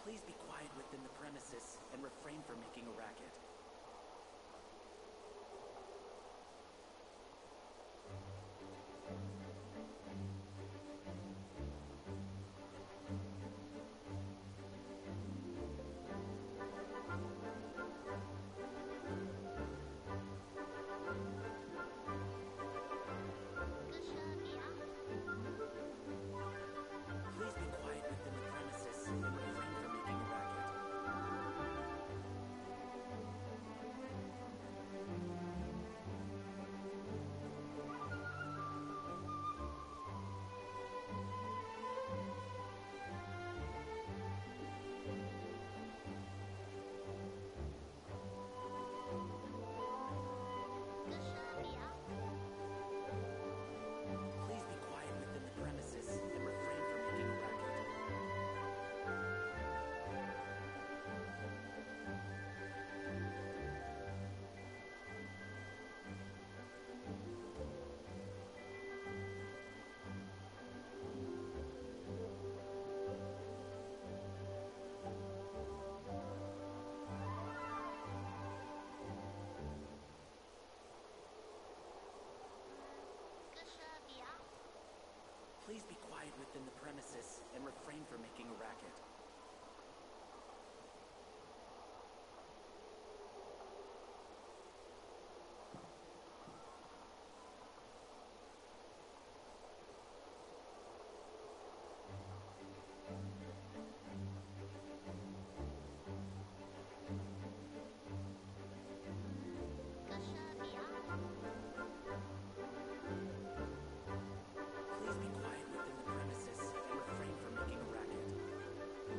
Please be quiet within the premises and refrain from making a racket. Please be quiet within the premises and refrain from making a racket. Please be quiet within the premises and refrain from making a racket. Please be quiet within the premises and refrain from making a racket. Please be quiet within the premises and refrain from making a racket.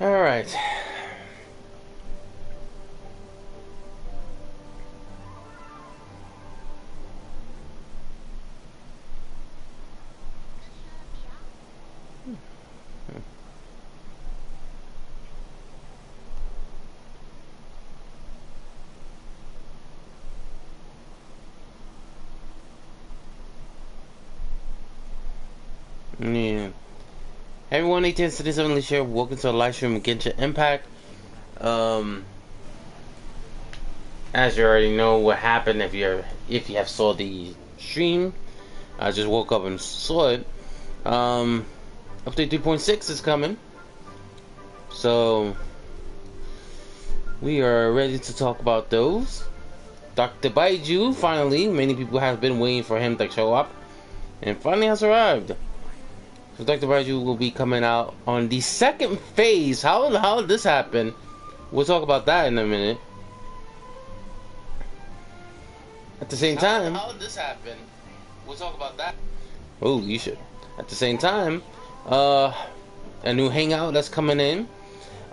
All right. Yeah. Hey everyone, ATM here. Welcome to the live stream of Genshin Impact. Um, as you already know what happened if you have saw the stream, I just woke up and saw it. Update 3.6 is coming, so we are ready to talk about those. Dr. Baiju, finally, many people have been waiting for him to show up, and finally has arrived. So Dr. Baiju will be coming out on the second phase. How did this happen? We'll talk about that in a minute. At the same time, how did this happen? We'll talk about that. Oh, you should. At the same time, a new hangout that's coming in.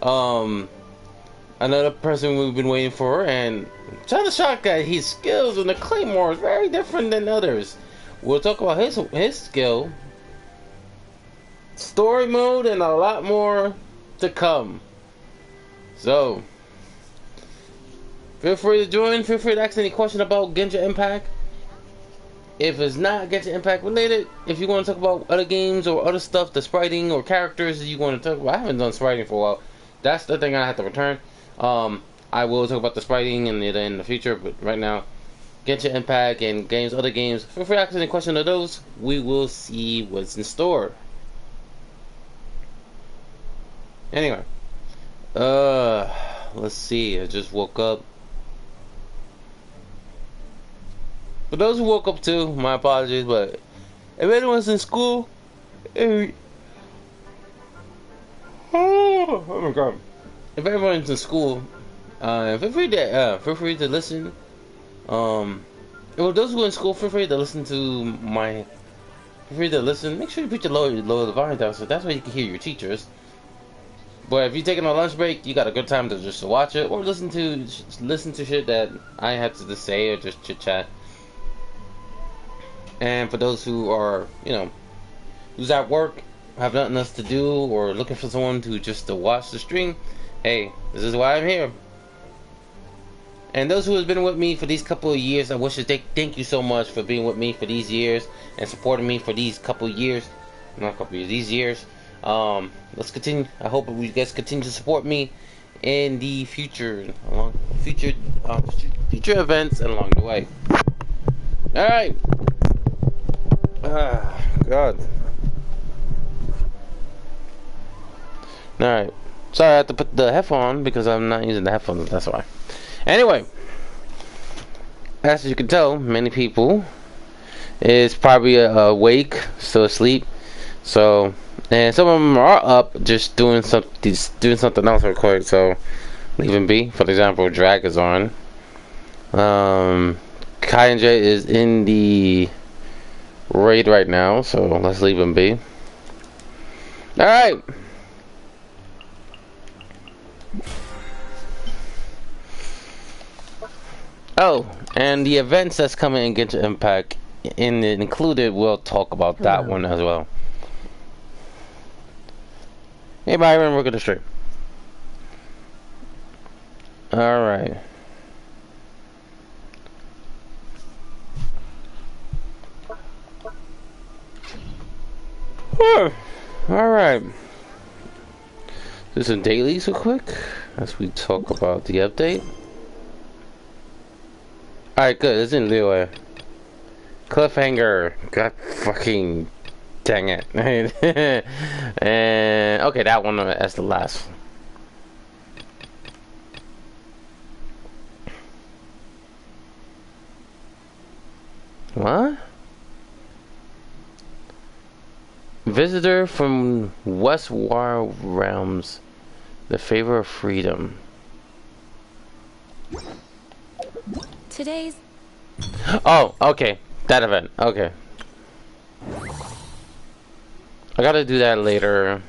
Another person we've been waiting for, and I'm kind of shocked that his skills in the Claymore is very different than others. We'll talk about his skill, story mode, and a lot more to come. So, feel free to join. Feel free to ask any question about Genshin Impact. If it's not Genshin Impact related, if you want to talk about other games or other stuff, the spriting or characters that you want to talk about, I haven't done spriting for a while. That's the thing I have to return. I will talk about the spriting in the future, but right now, Genshin Impact and other games, feel free to ask any question of those. We will see what's in store. Anyway, let's see. I just woke up. For those who woke up too, my apologies, but if anyone's in school, oh my god, if everyone's in school, feel free to listen. Well, those who are in school, feel free to listen to feel free to listen. Make sure you put your lower the volume down, so that's why you can hear your teachers. But if you're taking a lunch break, you got a good time to just watch it or listen to shit that I have to say or just chit chat. And for those who are, who's at work, have nothing else to do, or looking for someone to watch the stream, hey, this is why I'm here. And those who have been with me for these couple of years, I wish to thank you so much for being with me for these years and supporting me for these couple of years. Not couple of years, these years. Let's continue. I hope you guys continue to support me in the future, future events and along the way. All right. God. Alright. Sorry, I have to put the headphone on because I'm not using the headphones, that's why. Anyway. As you can tell, many people is probably awake, still asleep. So, and some of them are up just doing something else real quick, so leave them be. For example, Drag is on. Kai and Jay is in the raid right now, so let's leave him be. Alright. Oh, and the events that's coming in Genshin Impact included, we'll talk about that one as well. Hey Byron, we're gonna stream. Alright. Alright. Do some dailies real quick as we talk about the update. Alright, good. It's in Liyue. Cliffhanger. God fucking dang it. And okay, that one as the last. What? Visitor from Westwar Realms, the favor of freedom. Today's... Oh, okay. That event. Okay. I gotta do that later.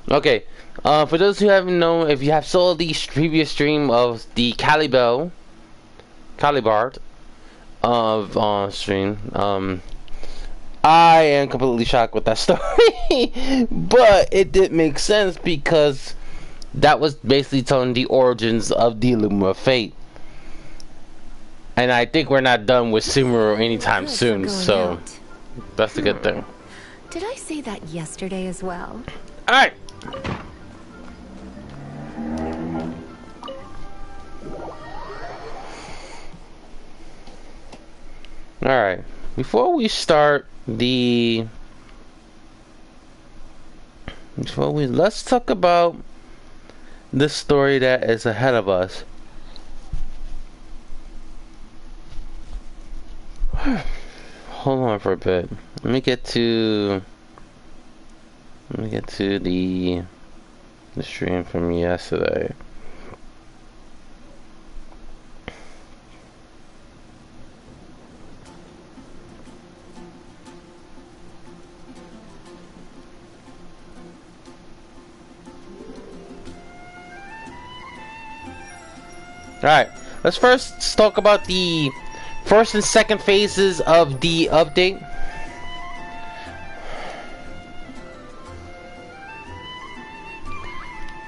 Okay. For those who haven't known, if you have saw the previous stream of the Calibard of stream, I am completely shocked with that story, but it did make sense because that was basically telling the origins of the Illuma Fate. And I think we're not done with Sumeru anytime Good for soon, going so out. that's a good thing. Did I say that yesterday as well? Alright! Alright, before we start let's talk about the story that is ahead of us. Hold on for a bit. Let me get to the stream from yesterday. Alright, let's first talk about the first and second phases of the update.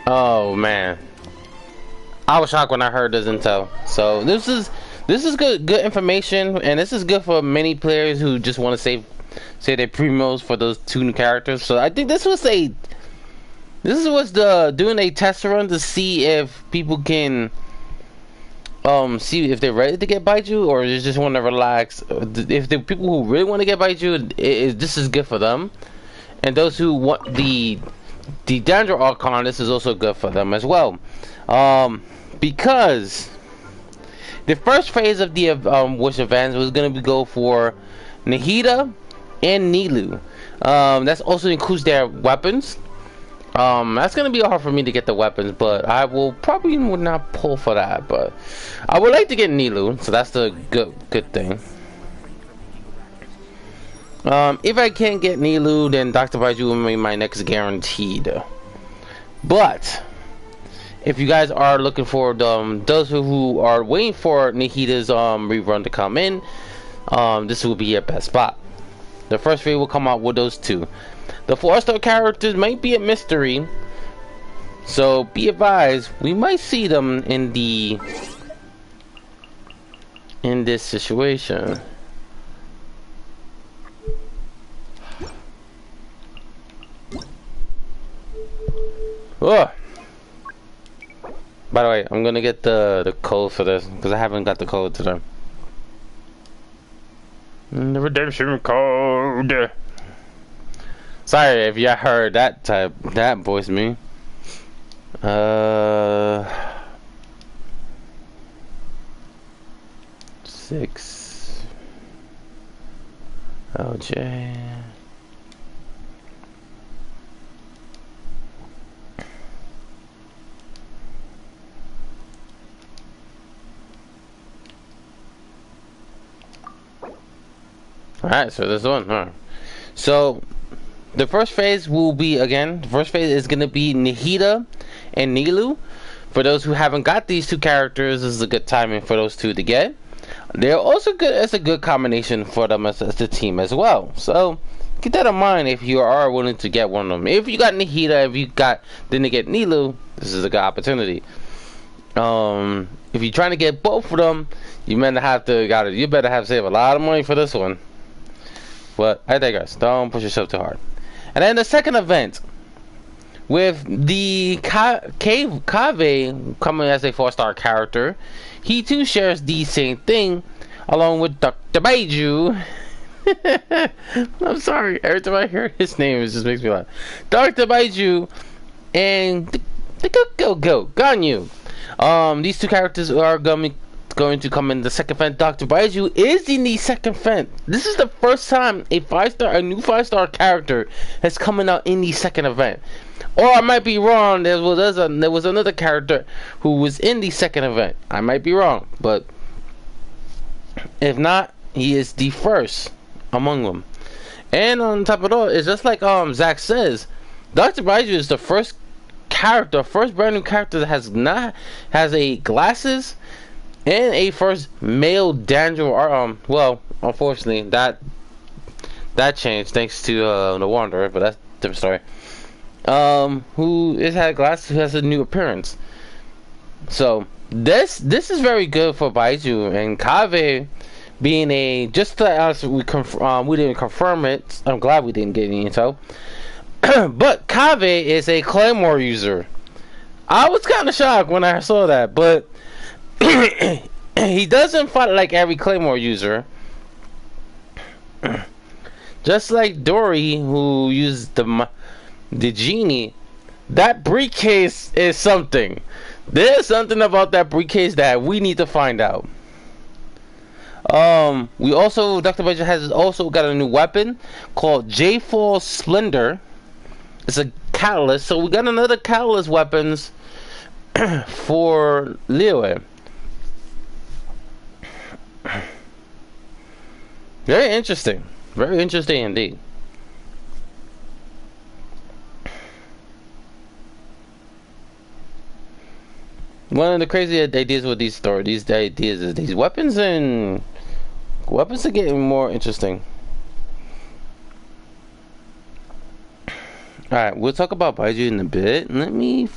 Oh man, I was shocked when I heard this intel. So this is good information, and this is good for many players who just want to save their primos for those 2 new characters. So I think this was doing a test run to see if people can see if they're ready to get Baiju, or they just want to relax. If the people who really want to get Baiju, this is good for them, and those who want the Danger Archon, this is also good for them as well, because the first phase of the Wish events was going to go for Nahida and Nilu. That also includes their weapons. That's gonna be hard for me to get the weapons, but I will probably would not pull for that. But I would like to get Nilu, so that's the good thing. If I can't get Nilu, then Dr. Baiju will be my next guaranteed. But if you guys are looking for those who are waiting for Nahida's rerun to come in, this will be your best spot. The first video will come out with those 2. The 4-star characters might be a mystery, so be advised, we might see them in this situation. Oh. By the way, I'm gonna get the code for this because I haven't got the code to them. The redemption code. Sorry if you heard that voice me. 6 LJ. Alright, so this one. Alright. So the first phase will be, again, the first phase is going to be Nahida and Nilu. For those who haven't got these 2 characters, this is a good timing for those 2 to get. They're also good as a good combination for them as the team as well. So keep that in mind if you are willing to get one of them. If you got Nahida, if you didn't get Nilu, this is a good opportunity. If you're trying to get both of them, you better have to save a lot of money for this one. But I digress. Don't push yourself too hard. And then the second event, with the Kave coming as a 4-star character, he too shares the same thing, along with Dr. Baiju. I'm sorry, every time I hear his name, it just makes me laugh. Dr. Baiju and the Ganyu. These 2 characters are going to come in the second event. Dr. Baiju is in the second event. This is the first time a new 5-star character has coming out in the second event. Or I might be wrong. There was another character who was in the second event. I might be wrong, but if not, he is the first among them. And on top of it all, it's just like Zach says, Dr. Baidu is the first brand new character that has a glasses and a first male dandruff. Well, unfortunately, that changed thanks to the Wanderer, but that's a different story. Who has had glasses, who has a new appearance. So this is very good for Baidu, and Kave being a, just to us, we didn't confirm it. I'm glad we didn't get any intel. But Kave is a Claymore user. I was kind of shocked when I saw that, but he doesn't fight like every Claymore user. Just like Dory, who used the genie, that briefcase is something. There's something about that briefcase that we need to find out. We also, Dr. Budget has also got a new weapon called J-Fall Splendor. It's a catalyst, so we got another catalyst weapons for Liyue. Very interesting indeed. One of the crazy ideas with these ideas is these weapons are getting more interesting. Alright, we'll talk about Baidu in a bit. Let me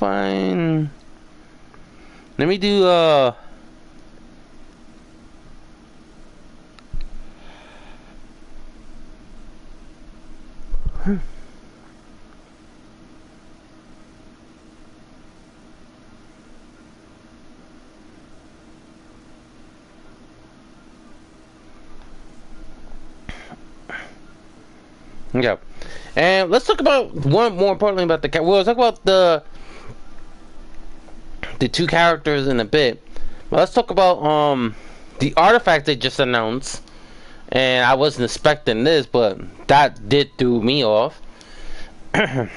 do yeah. And let's talk about one more importantly about we'll talk about the two characters in a bit. But let's talk about the artifact they just announced. And I wasn't expecting this, but that did throw me off. And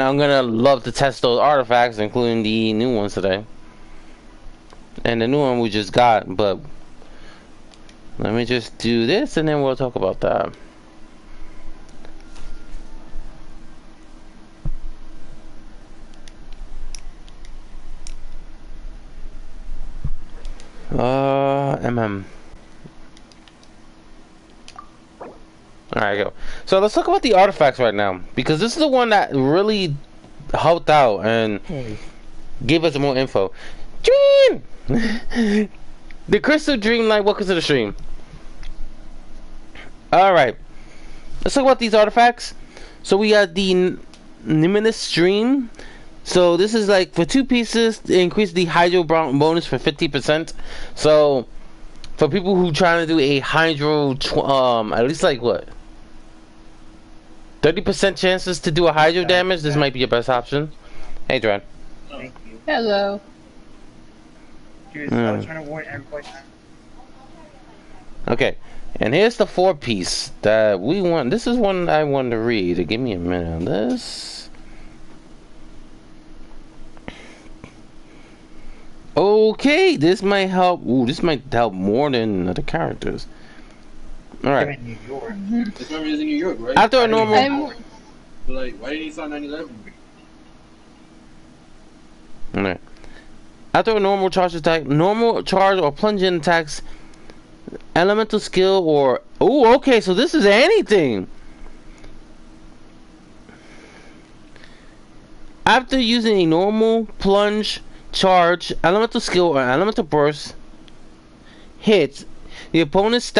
I'm gonna love to test those artifacts, including the new ones today. And the new one we just got, but let me just do this and then we'll talk about that. Alright, go. So let's talk about the artifacts right now, because this is the one that really helped out and gave us more info. Dream! The Crystal Dream Light, welcome to the stream. Alright, let's talk about these artifacts. So we got the Numinous Stream. So this is like for 2 pieces, increase the Hydro bonus for 50%. So for people who trying to do a Hydro, at least like what? 30% chances to do a Hydro damage, this might be your best option. Hey, Dren. Thank you. Hello. Dude, I was trying to warn everybody. Okay, and here's the 4-piece that we want. This is one I want to read. Give me a minute on this. Okay, this might help. Ooh, this might help more than the characters. All right. I'm in New York. This one is in New York, right? After a normal. But like, why didn't you sign 9/11? All right. After a normal charge or plunging attacks, elemental skill or okay, so this is anything. After using a normal plunge, charge, elemental skill or elemental burst hits, the opponent's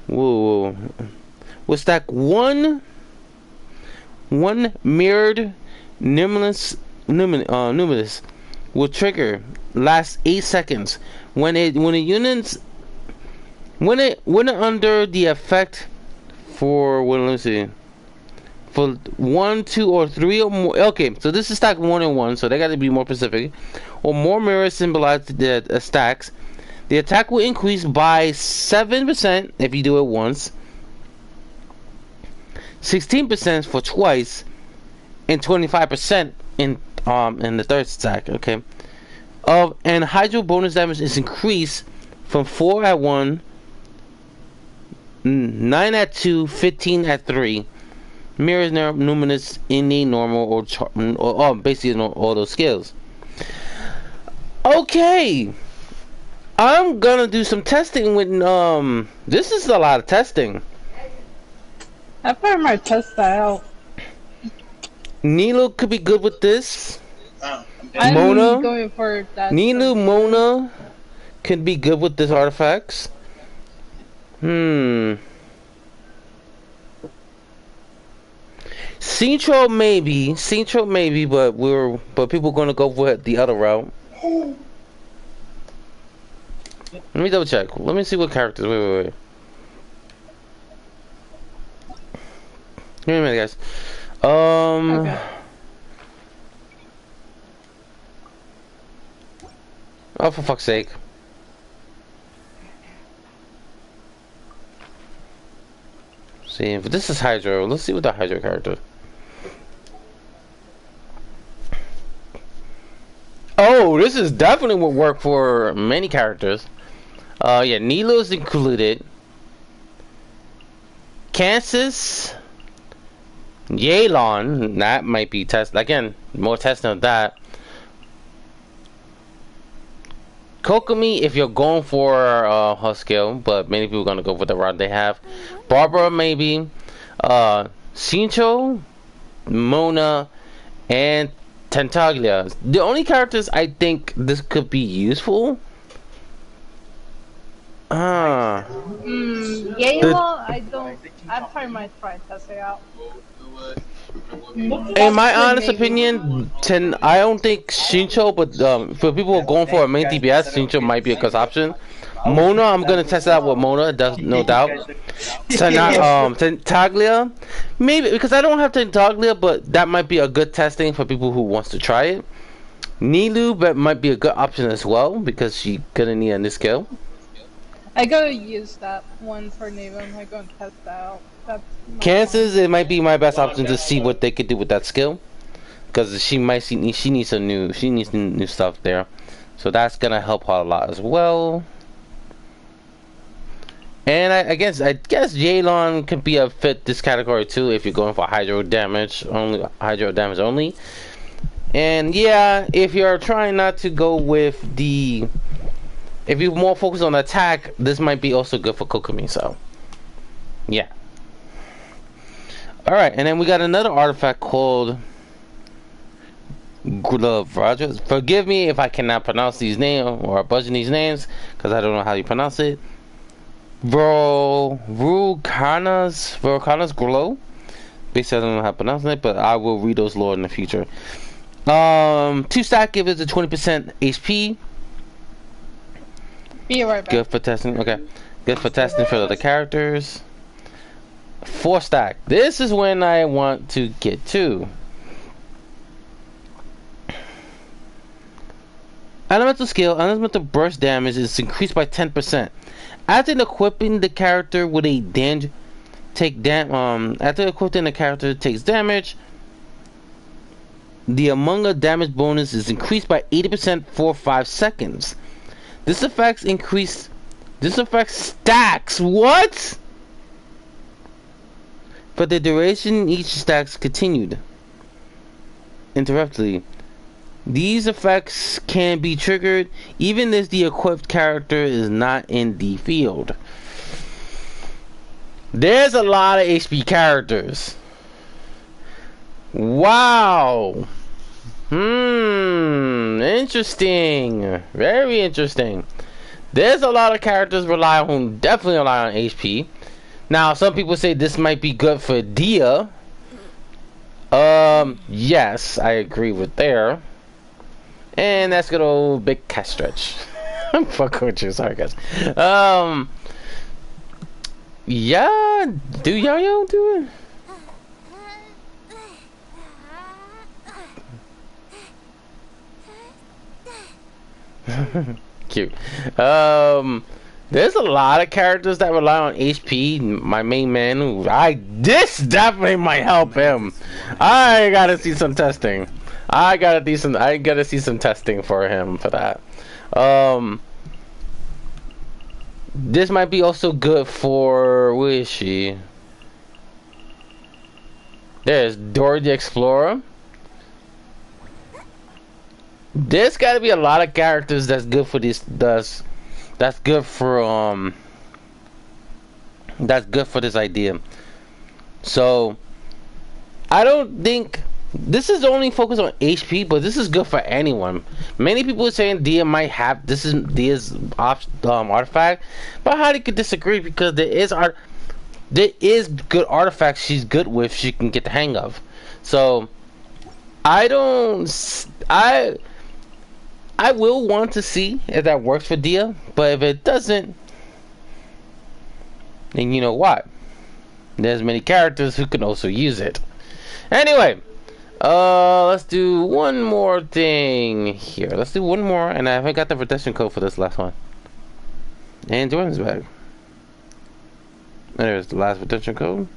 will stack one mirrored numinous will trigger, lasts 8 seconds. When it under the effect for for 1, 2, or 3 or more. Okay, so this is stack 1 and 1, so they got to be more specific. Or more mirrors symbolize the stacks. The attack will increase by 7% if you do it once, 16% for twice, and 25% in the third stack. Okay. And Hydro bonus damage is increased from 4 at 1 9 at 2, 15 at 3. Mirrors numinous, innate, normal, or basically all those skills. Okay, I'm gonna do some testing with This is a lot of testing. I probably might test that out. Nilo could be good with this. I'm Mona, going for that. Nilo, Mona could be good with this artifacts. Central maybe, but people are gonna go for the other route. Let me double check. Let me see what characters. Wait. Give me a minute, guys. Okay. Oh, for fuck's sake. See, but this is Hydro. Let's see what the Hydro character. Oh, this is definitely would work for many characters. Yeah, Nilo's included. Kansas, Yelan, that might be test again. More testing of that. Kokomi, if you're going for her skill, but many people are gonna go for the route they have. Barbara, maybe. Cincho, Mona, and Tentaglia. The only characters I think this could be useful. Yelan, I probably might try and test it out. In my honest opinion, I don't think Shincho, but for people who are going for a main DPS, Shincho might be a good option. Mona, I'm gonna test it out with Mona, no doubt. Tentaglia, maybe because I don't have Tentaglia, but that might be a good testing for people who wants to try it. Nilu, but might be a good option as well because she gonna need a new skill. I gotta use that one for Naven. I gotta test that out. Kansas, it might be my best option to see what they could do with that skill, because she needs some new stuff there, so that's gonna help her a lot as well. And I guess Yelan could be a fit this category too if you're going for hydro damage only. And yeah, if you're trying not to go with if you're more focused on attack, this might be also good for Kokomi. So yeah. Alright, and then we got another artifact called Glove Rogers. Forgive me if I cannot pronounce these names or butcher these names, because I don't know how you pronounce it. Volcana's Glow. Basically, I don't know how to pronounce it, but I will read those lore in the future. 2 stack gives it a 20% HP. Be right back. Good for testing. Okay. Good for testing for the characters. 4 stack. This is when I want to get to. Elemental skill. Elemental burst damage is increased by 10%. After equipping the character with a after equipping the character takes damage, the Among Us damage bonus is increased by 80% for 5 seconds. This effect stacks. What? For the duration, each stacks continued. Interruptedly. These effects can be triggered even if the equipped character is not in the field. There's a lot of HP characters. Wow. Interesting. Very interesting. There's a lot of characters definitely rely on HP. Now, some people say this might be good for Dia. Yes, I agree with there. And that's good old big cat stretch. I'm fucking with you, sorry guys. Yeah, do Yo-Yo do it? Cute. There's a lot of characters that rely on HP. My main man, this definitely might help him. I gotta see some testing. I gotta see some testing for him for that. this might be also good for, where is she? There's Dora the Explorer. There's got to be a lot of characters that's good for this. That's good for That's good for this idea. So I don't think this is only focused on HP, but this is good for anyone. Many people are saying Dia might have this is Dia's artifact, but how could disagree because there is good artifacts she's good with. She can get the hang of. So I will want to see if that works for Dia, but if it doesn't, then you know what? There's many characters who can also use it. Anyway, let's do one more thing here. Let's do one more, and I haven't got the redemption code for this last one. And Jordan's back. There's the last redemption code.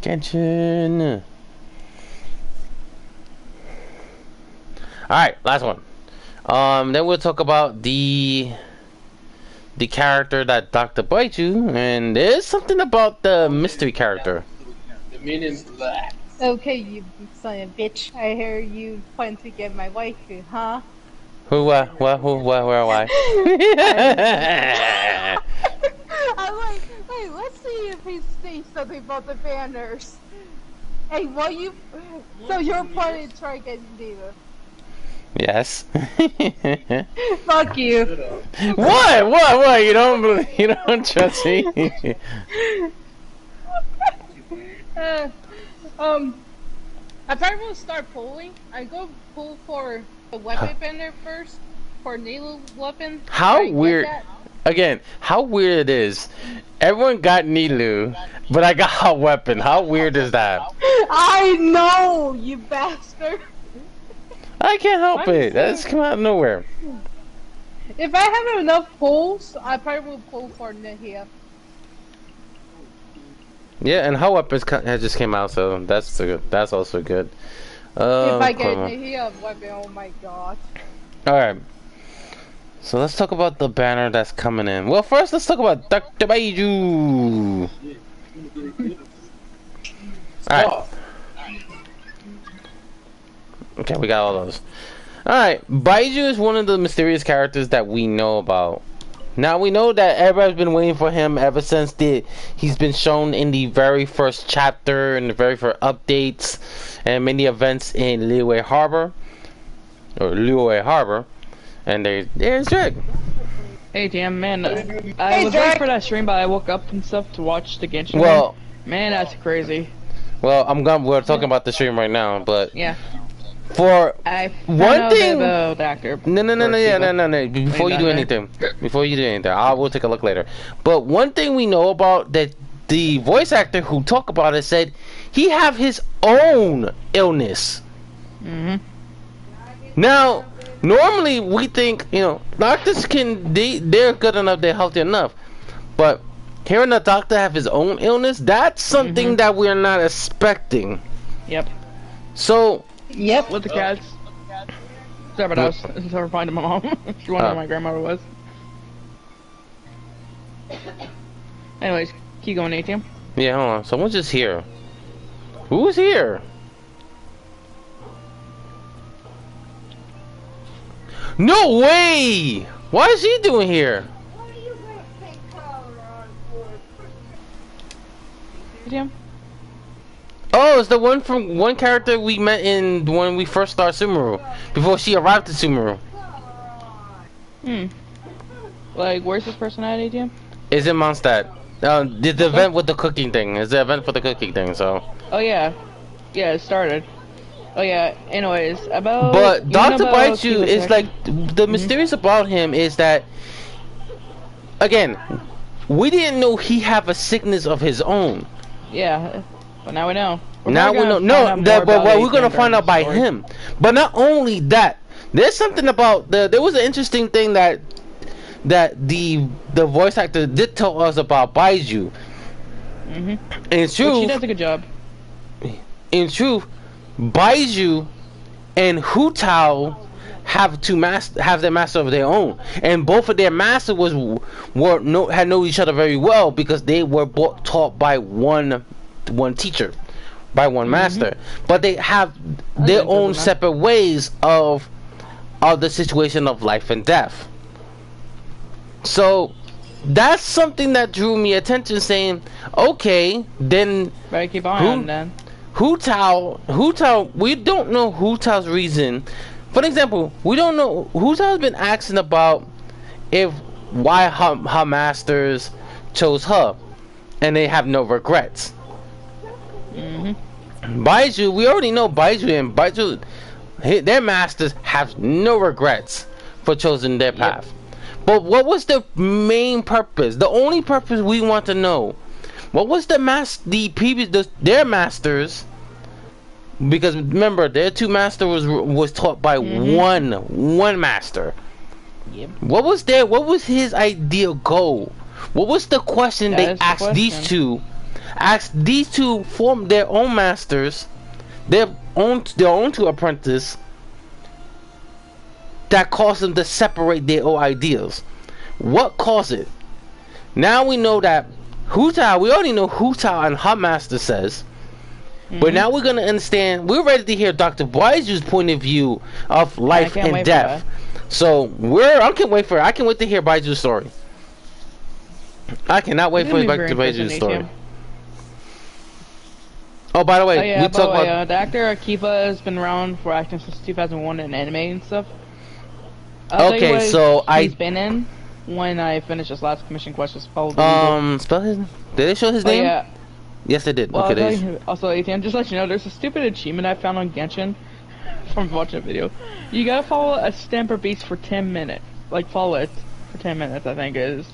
Genshin. Alright, last one. Then we'll talk about the character that Dr. Baichu, and there's something about the mystery character. The meaning's black. Okay, you son of a bitch. I hear you plan to get my waifu, huh? Who, where, why? I'm like, hey, let's see if he sees something about the banners. Hey, what you? So you're planning to try getting Diva? Yes. Fuck you. What? You don't trust me? I probably will start pulling. I go pull for the weapon banner first, for needle weapon. How weird. Again, how weird it is. Everyone got Nilu, but I got a weapon. How weird is that? I know, you bastard. I can't help it. That's come out of nowhere. If I have enough pulls, I probably will pull for Nahia. Yeah, and her weapons just came out, so that's good. That's also good. If I get Nahia weapon, oh my god. Alright. So let's talk about the banner that's coming in. Well, first let's talk about Dr. Baiju. Alright. Okay, we got all those. Alright, Baiju is one of the mysterious characters that we know about. Now we know that everybody's been waiting for him ever since he's been shown in the very first chapter and the very first updates and many events in Liyue Harbor. And there's Drake. Hey, damn man, I was waiting for that stream, but I woke up and stuff to watch the Genshin. Well, man, that's crazy. Well, we're talking about the stream right now, but yeah. For one thing, the actor. No. Before you do anything, I will take a look later. But one thing we know about that the voice actor who talked about it said he have his own illness. Now, normally we think doctors they're good enough, they're healthy enough, but hearing a doctor have his own illness, that's something that we're not expecting. Yep. So. Yep, with the cats. Sorry, but I was finding my mom. She wondered where my grandmother was. Anyways, keep going, ATM. Yeah, hold on. Someone's just here. Who's here? No way! Why is he doing here? ATM? Oh, it's the one character we met in when we first started Sumeru, before she arrived to Sumeru. Like, where's this person at, ATM? It's in Mondstadt. The event with the cooking thing. It's the event for the cooking thing, so. Oh, yeah. Yeah, it started. Oh, yeah. Anyways, about. But Dr. Baichu is like. The mysterious about him is that. Again, we didn't know he have a sickness of his own. Yeah. But now we know. Now we know. No, but we're gonna find out by him. But not only that, there's something about there was an interesting thing that the voice actor did tell us about Baiju. In truth, she does a good job. In truth, Baiju and Hu Tao have their master of their own, and both of their masters had known each other very well because they were both taught by one teacher, by one master, but they have their own separate ways of the situation of life and death. So that's something that drew me attention, saying, okay, then better keep on then. Hu Tao, we don't know Hu Tao's reason. For example, we don't know, Hu Tao's been asking about why her masters chose her, and they have no regrets. Baizhu, we already know Baizhu, their masters have no regrets for choosing their path. But what was the main purpose? The only purpose we want to know. What was their masters? Because remember, their two masters was taught by one master. Yep. What was his ideal goal? What was the question they asked these two? Asked these two form their own masters, their own two apprentices, that caused them to separate their own ideals. What caused it? Now we know that Hu Tao, we already know Hu Tao and her master says, but now we're gonna understand. We're ready to hear Dr. Baiju's point of view of life and death. So I can't wait for it. I can't wait to hear Baiju's story. I cannot wait for Dr. Baiju's story. Oh, by the way, we talk about the actor Akiva has been around for acting since 2001 in anime and stuff. Okay, so he's been in when I finish this last commission quest. Spell his name. Did they show his name? Yeah. Yes, they did. Well, Okay, also, ATM, just to let you know, there's a stupid achievement I found on Genshin from watching a video. You gotta follow a stamper beast for 10 minutes. Like, follow it for 10 minutes, I think it is.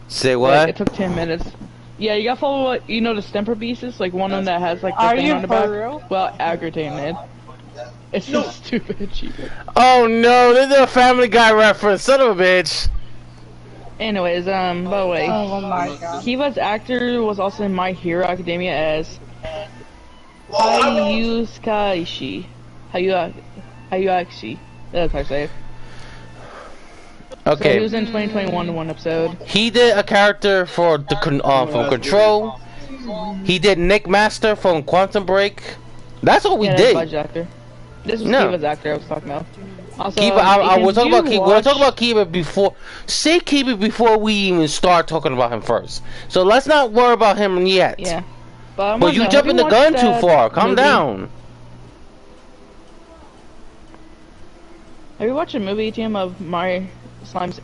Say what? Like, it took 10 minutes. Yeah, you gotta follow what, you know, the stamper beast is? Like, one of them that has, like, the thing on the back. Real? Well, aggravated. It's a stupid achievement. Oh no, this is a Family Guy reference, son of a bitch. Anyways, by the way, Oh my god. Kiva's actor was also in My Hero Academia as Hayuskaishi. Hayuakshi. That's how I say it. Okay. So he was in 2021 in one episode. He did a character from Control. He did Nick Master from Quantum Break. That's what we did. Actor. This was Kiva's actor I was talking about. Also, Kiba, we'll talk about Kiba. We'll talk about Kiba before. Say Kiba before we even start talking about him first. So let's not worry about him yet. Yeah. But you jumping the gun too far. Calm down. Have you watched a movie, team of my Slime's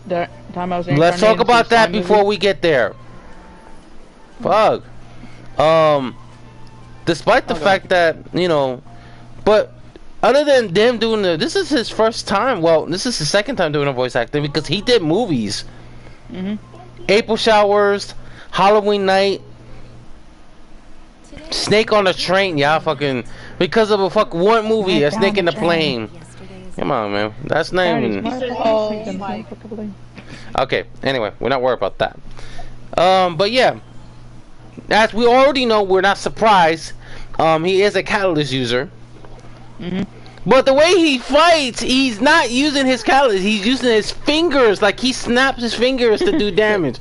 the time I was in? Let's talk about that before we get there. Fuck. Despite the fact that, you know, but other than them doing this is his first time. Well, this is his second time doing a voice acting because he did movies. April Showers, Halloween Night, Snake on the Train. Yeah, fucking because of one movie, a Snake in the Plane. Come on, man. That's not even. Okay. Anyway, we're not worried about that. But yeah, as we already know, we're not surprised. He is a catalyst user. But the way he fights, he's not using his catalyst. He's using his fingers. Like he snaps his fingers to do damage.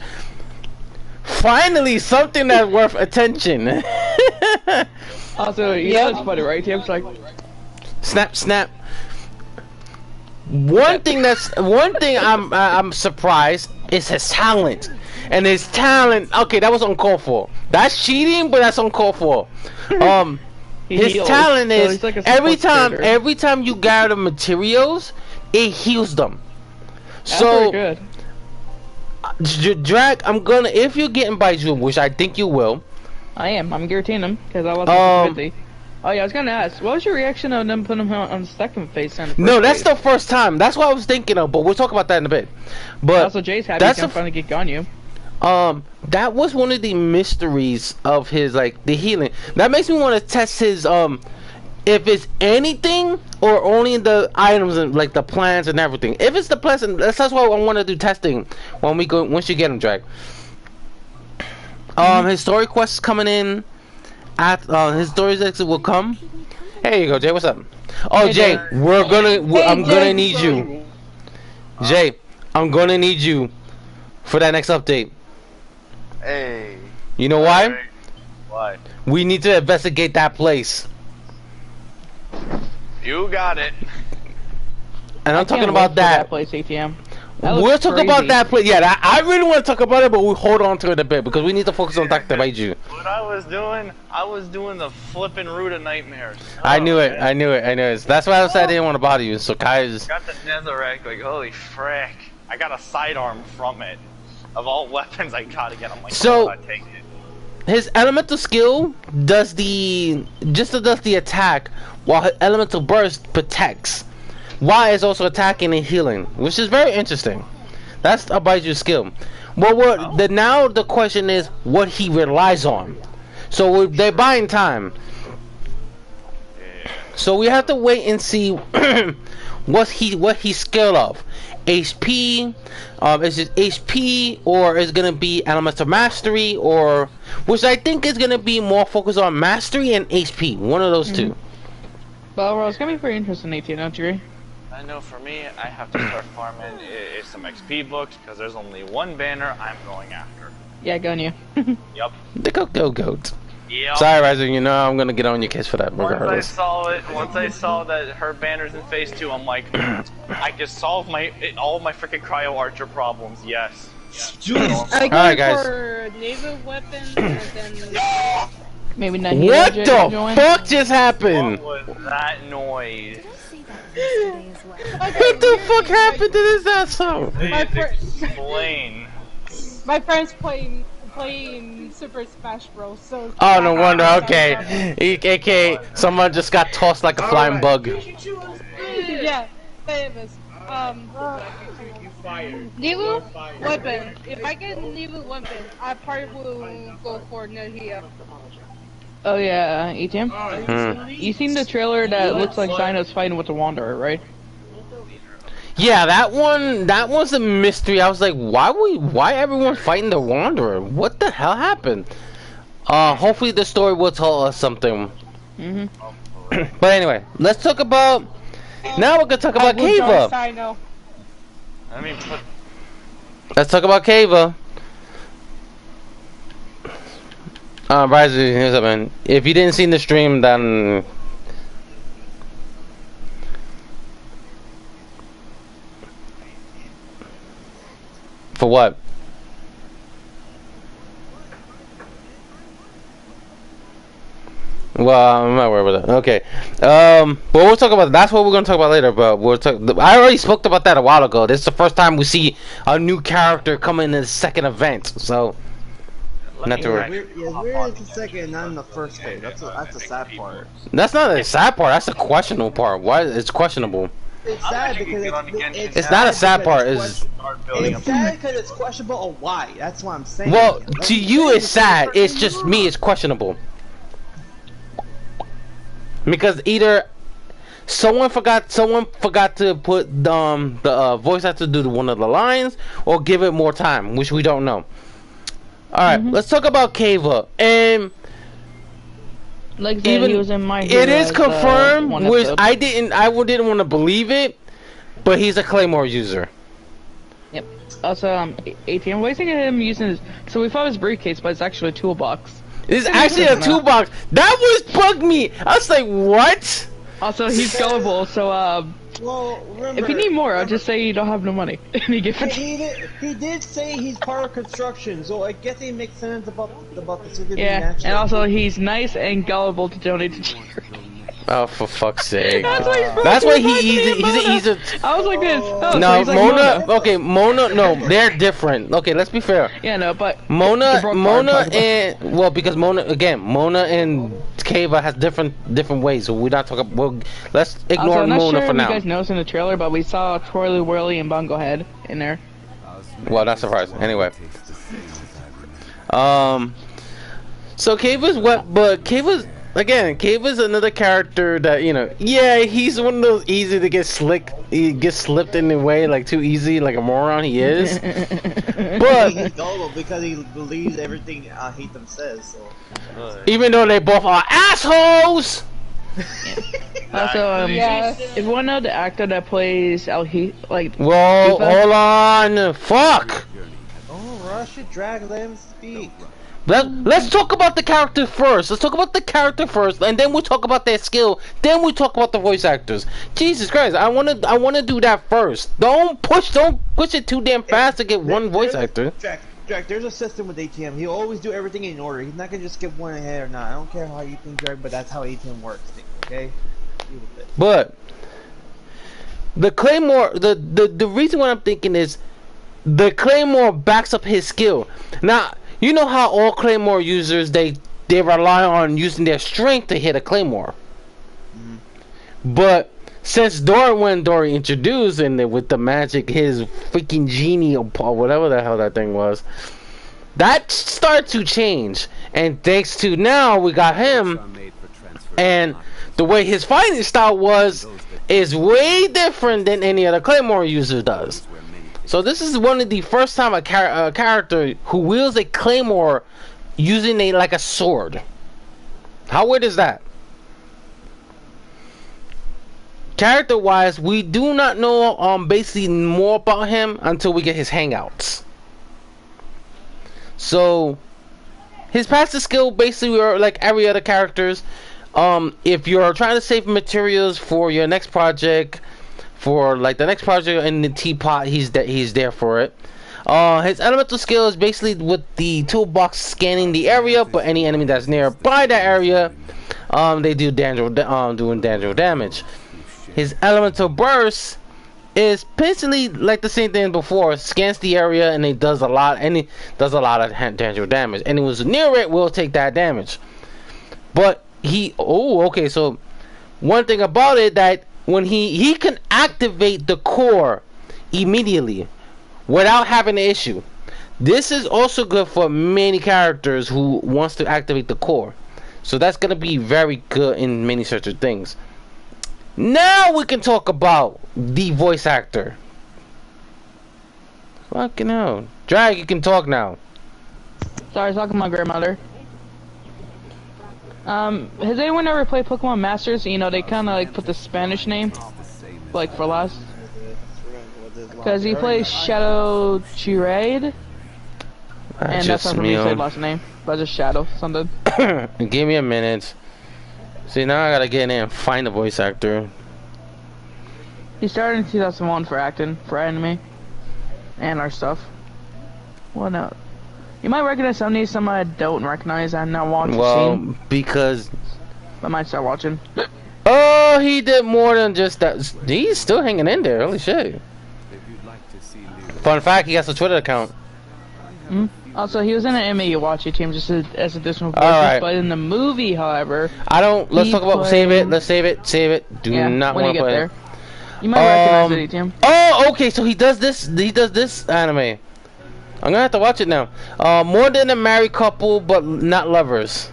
Finally, something that's worth attention. Also, you know it's funny, right? It's like snap, snap. One thing I'm surprised is his talent. And his talent, okay, that was uncalled for. That's cheating, but that's uncalled for. His talent is like every time you gather materials, it heals them. That's so good. Drag, I'm gonna, if you're getting Baiju, which I think you will. I'm guaranteeing him because I wasn't 50. Oh yeah, I was gonna ask, what was your reaction of them putting him on the second phase? No, that's the first time. That's what I was thinking of, but we'll talk about that in a bit. But also, Jay's happy he's finally get Ganyu. That was one of the mysteries of his, like, the healing. That makes me want to test his, if it's anything or only the items and, like, the plants and everything. If it's the plants, and that's why I want to do testing once you get him, Drag. His story quest is coming in. His story exit will come Here you go, Jay. What's up? Oh, Hey, Jay, Jay. I'm gonna Jay. need you. Jay, I'm gonna need you for that next update. Hey. You know why? Alright. Why? We need to investigate that place. You got it. And I'm I talking can't about wait for that. place ATM. We'll talk about that place. Yeah, I really want to talk about it, but we'll hold on to it a bit because we need to focus on Dr. Baiju. What I was doing the flipping route of nightmares. I knew it. man. I knew it. I knew it. That's why I said I didn't want to bother you. So Kai's. Got the Netherrack, like holy frick. I got a sidearm from it. Of all weapons I gotta get, I'm like, So- oh, take it. His elemental skill does the attack, while his elemental burst protects. Y is also attacking and healing, which is very interesting. That's a Baiju's skill. Well, now the question is what he relies on. So they're buying time. So we have to wait and see what he's skilled of. HP, is it HP or is it gonna be elemental mastery, or which I think is gonna be more focused on mastery and HP. One of those two. But overall, it's gonna be pretty interesting, ATM, don't you agree? I know for me, I have to start farming some XP books because there's only one banner I'm going after. Yeah, go on you. Yup. The goat. Yep. Sorry, Riser. You know I'm gonna get on your case for that, Once regardless. I saw that her banner's in phase 2, I'm like, I can solve all my freaking cryo archer problems. Yes. I go Alright, guys. for naval weapons and then Maybe not. What the fuck just happened? What was that noise? What the fuck happened to this asshole? Please explain. My friend's playing Super Smash Bros. So. Oh, no wonder. Okay, AKA someone just got tossed like a flying bug. Yeah, famous. Naval weapon. If I get naval weapon, I probably will go for Nahia. Oh yeah, ATM. You seen the trailer that looks like China's fighting with the Wanderer, right? Yeah, that one's a mystery. I was like, why everyone fighting the Wanderer? What the hell happened? Hopefully the story will tell us something. But anyway, let's talk about. Now we're gonna talk about Kava. I mean, Let's talk about Kava. Riser, here's up, man. If you didn't see the stream, then for what? Well, I'm not worried about that. Okay. But we'll talk about that's what we're gonna talk about later. But we'll talk. I already spoke about that a while ago. This is the first time we see a new character come in the second event. So, not to worry. Where is the second and not in the first phase? That's a sad part. That's not a sad part. That's a questionable part. Why? It's questionable. It's sad because It's not a sad part. It's sad because it's questionable on why. That's what I'm saying. well, to you it's sad. It's just me. It's questionable. Because either someone forgot to put the voice actor to do one of the lines, or give it more time, which we don't know. All right, let's talk about Kava. And Like that, he was in my. it is confirmed, one which episode. I didn't want to believe it, but he's a Claymore user. Yep. Also, ATM. What do you think of him using his? So we thought it was briefcase, but it's actually a toolbox. It's actually a toolbox. That was bugged me. I was like, what? Also, he's gullible, so well, remember, if you need more, I'll just say you don't have no money. And you give it. He did say he's part of construction, so I guess it makes sense about the city. Yeah, and also he's nice and gullible to donate to charity. Oh, for fuck's sake. That's why he's a. I was like this. Oh, so No, he's like Mona. Okay, Mona. No, they're different. Okay, let's be fair. Yeah, no, but Mona and because Mona and Kava has different ways. So we're not talking. Well, let's ignore also, I'm not Mona sure for if now. You guys noticed in the trailer, but we saw Twirly Whirly and Bungo Head in there. Well, that's surprising. Anyway. So Kava's what? But Kava's. Again, Kava's another character that, he's one of those easy to get he gets slipped in the way, like, too easy, like a moron he is. But he's gullible because he believes everything Hatham says, so. Even though they both are assholes! Also, Yes. if you want to know the actor that plays like... Whoa, Tifa? hold on. Fuck. Oh, rush it, drag, let him speak. Let's talk about the character first. Let's talk about the character first, and then we'll talk about their skill. Then we'll talk about the voice actors. Jesus Christ, I wanna do that first. Don't push it too damn fast to get one voice actor. Jack, there's a system with ATM. He'll always do everything in order. He's not gonna just skip one ahead or not. I don't care how you think, Jack, but that's how ATM works. Okay? Deal with it. But the Claymore, the reason why I'm thinking is the Claymore backs up his skill. Now, you know how all Claymore users they rely on using their strength to hit a Claymore. But since when Dory introduced and with the magic, his freaking genie or whatever the hell that thing was, that started to change. And thanks to now we got him, and the way his fighting style is way different than any other Claymore user does. So this is one of the first time a character who wields a Claymore using like a sword. How weird is that? Character wise, we do not know basically more about him until we get his hangouts. So his passive skill basically are like every other character's. If you're trying to save materials for your next project, for like the next project in the teapot, he's there for it. His elemental skill is basically with the toolbox scanning the area, but any enemy that's nearby that area, they do doing damage. His elemental burst is basically like the same thing before. Scans the area and it does a lot, of tangible damage. Anyone who's near it will take that damage. But okay, so one thing about it that when he can activate the core immediately without having an issue. This is also good for many characters who wants to activate the core. So that's gonna be very good in many sorts of things. Now we can talk about the voice actor. Fucking hell. Drag, you can talk now. Sorry, talking to my grandmother. Has anyone ever played Pokemon Masters? You know, they kind of like put the Spanish name, like for last. Because he plays Shadow Chirade. And that's not for me to say last name, but just Shadow something. Give me a minute. See, now I gotta get in and find a voice actor. He started in 2001 for acting, for anime, and our stuff. Well, no. You might recognize some of these, some I don't recognize. I'm not watching. Well, because I might start watching. Oh, he did more than just that. He's still hanging in there. Holy shit. Fun fact, he has a Twitter account. Also, he was in an anime watch team just as additional voices, right. but in the movie, however, let's talk about, save it. Do not want to play there. You might recognize it, ATM. Oh, okay, so he does this anime. I'm gonna have to watch it now. More than a married couple, but not lovers.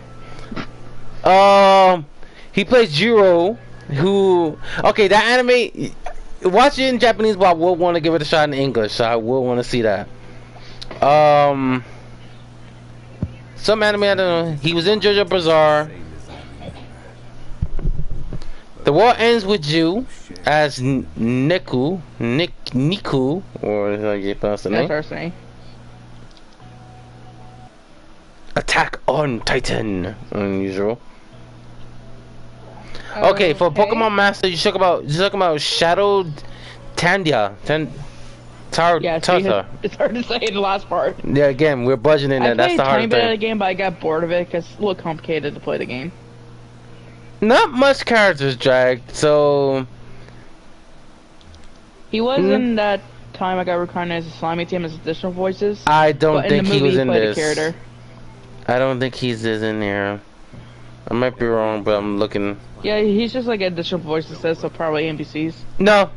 He plays Jiro, who, okay, that anime, watch it in Japanese, but I will want to give it a shot in English, so I will want to see that. Some anime, I don't know. He was in JoJo Bizarre. The World Ends With You as Niku, or how you pronounce the name? That's our name. Attack on Titan, unusual. Okay, for Pokemon Master, you talk about Shadow Tandia. Tartha. It's hard to say the last part. Yeah, again, we're budgeting that. That's the hard thing. I played a tiny bit of the game, but I got bored of it because it's a little complicated to play the game. Not much characters dragged, so he was in that time I got recognized as Slimy Team as additional voices. I don't think he was in this. Character. I don't think he's in here. I might be wrong, but I'm looking. Yeah, he's just like additional voices, so probably NPCs. No,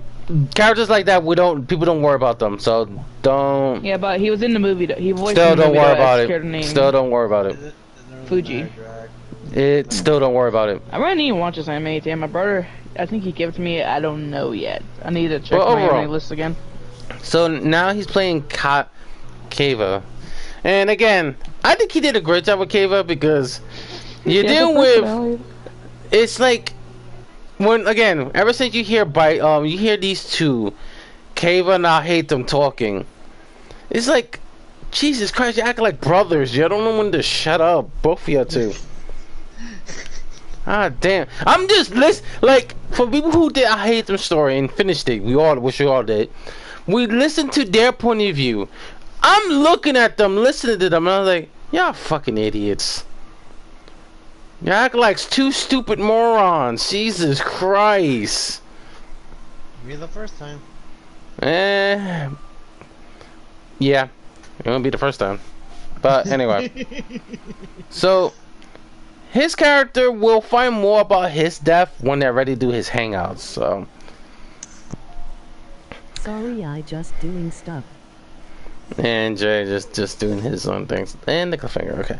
characters like that people don't worry about them, so don't. Yeah, but he was in the movie. He voiced. Still in the don't movie, worry about it. Still don't worry about it. Fuji. Still don't worry about it. I really need to watch this anime. Damn, my brother, I think he gave it to me. I don't know yet. I need to check my anime list again. So now he's playing Kava, and again, I think he did a great job with Kava because you're dealing with. It's like when again, ever since you hear you hear these two, Kava and I hate them talking. It's like, Jesus Christ, you act like brothers. You don't know when to shut up, both of you two. Ah, damn. I'm just like, for people who did I Hate Them story and finished it, which we all did. We listened to their point of view. I'm looking at them, listening to them, and I was like, y'all fucking idiots. You act like two stupid morons. Jesus Christ. You're the first time. Yeah. It won't be the first time. But anyway. So, his character will find more about his death when they're ready to do his hangouts, so. Sorry, I just doing stuff. And Jay just doing his own things. And the cliffhanger, okay.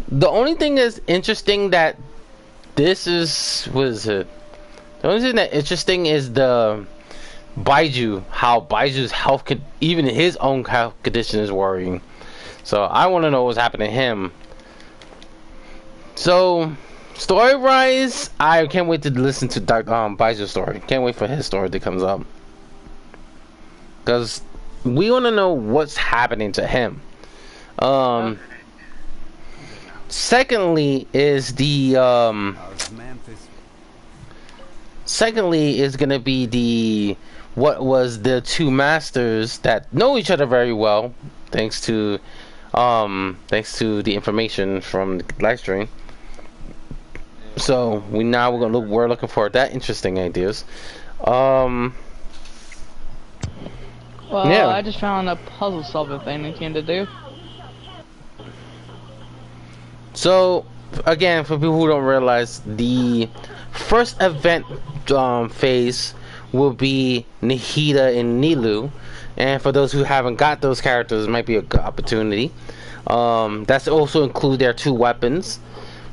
The only thing is interesting that this is, what is it? The only thing that interesting is the Baiju, how Baiju's health could, even his own health condition is worrying. So I want to know what's happening to him. So, story-wise, I can't wait to listen to Baiju's story. Can't wait for his story to come up. Because we want to know what's happening to him. Secondly is gonna be the two masters that know each other very well, thanks to the information from the live stream. So we're looking for that interesting ideas. Well, yeah. I just found a puzzle solving thing they came to do. So again, for people who don't realize, the first event phase will be Nahida and Nilu, and for those who haven't got those characters, it might be a good opportunity. That's also include their two weapons,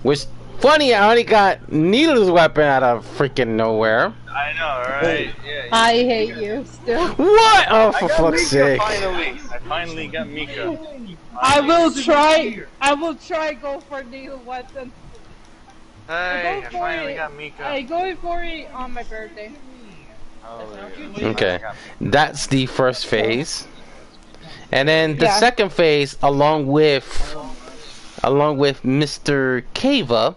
which funny, I only got Nilu's weapon out of freaking nowhere. I know, right? Yeah, I hate you still. What? Oh, for fuck's sake! I finally got Mika. I will try go for Neil weapon. Hey, I finally got Mika. Hey, going for it on my birthday. Okay, that's the first phase, and then the second phase, along with Mr. Kava,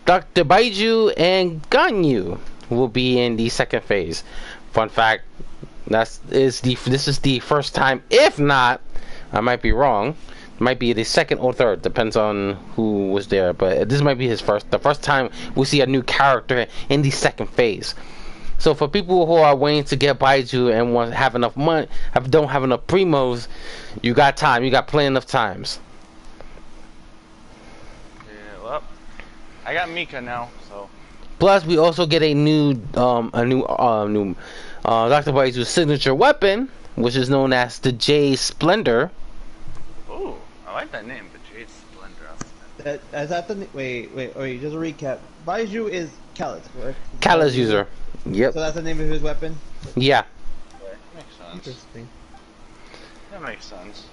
Dr. Baiju and Ganyu will be in the second phase. Fun fact: this is the first time. If not, I might be wrong. It might be the second or third, depends on who was there. But this might be the first time we see a new character in the second phase. So for people who are waiting to get Baiju and have enough money, don't have enough primos, you got time. You got plenty enough times. Yeah, well, I got Mika now, so. Plus, we also get a new Dr. Baiju's signature weapon, which is known as the Jade Splendor. Ooh, I like that name, the Jade Splendor. Is that the wait, just a recap. Baiju is Khaled, correct? Khaled's user. Yep. So that's the name of his weapon? Yeah. Makes sense. Interesting. That makes sense.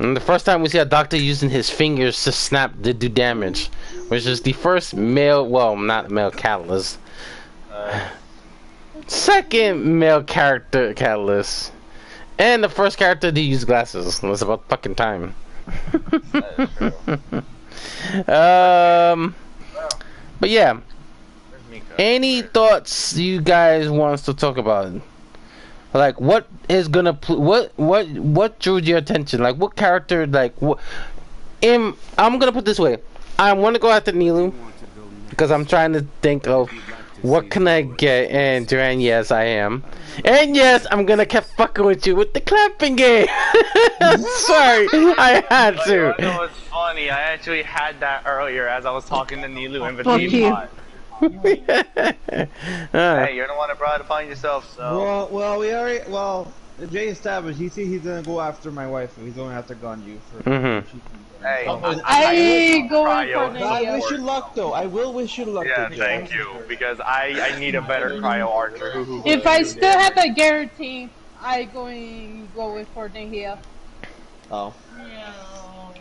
And the first time we see a doctor using his fingers to snap to do damage, which is the first male, well, not male catalyst. Second male character catalyst. And the first character to use glasses. It's about fucking time. That is true. But yeah. Any thoughts you guys want us to talk about? Like, what is gonna what drew your attention? Like, what character? Like, what? I'm gonna put it this way. I want to go after Nilu because I'm trying to think of what can I get. And Duran, yes, I am. And yes, I'm gonna keep fucking with you with the clapping game. Sorry, I had to. You know what's funny? I actually had that earlier as I was talking to Nilu in the Fuck team you. pod. Hey, you're the one that brought it upon yourself, so. Well, Jay established. He's gonna go after my wife. He's going after Ganyu for. Hey, I going for I Neil. wish you luck, though. I will wish you luck. yeah, though, thank you, because I need a better cryo archer. If I still have a guarantee, I going for Nahia. Oh.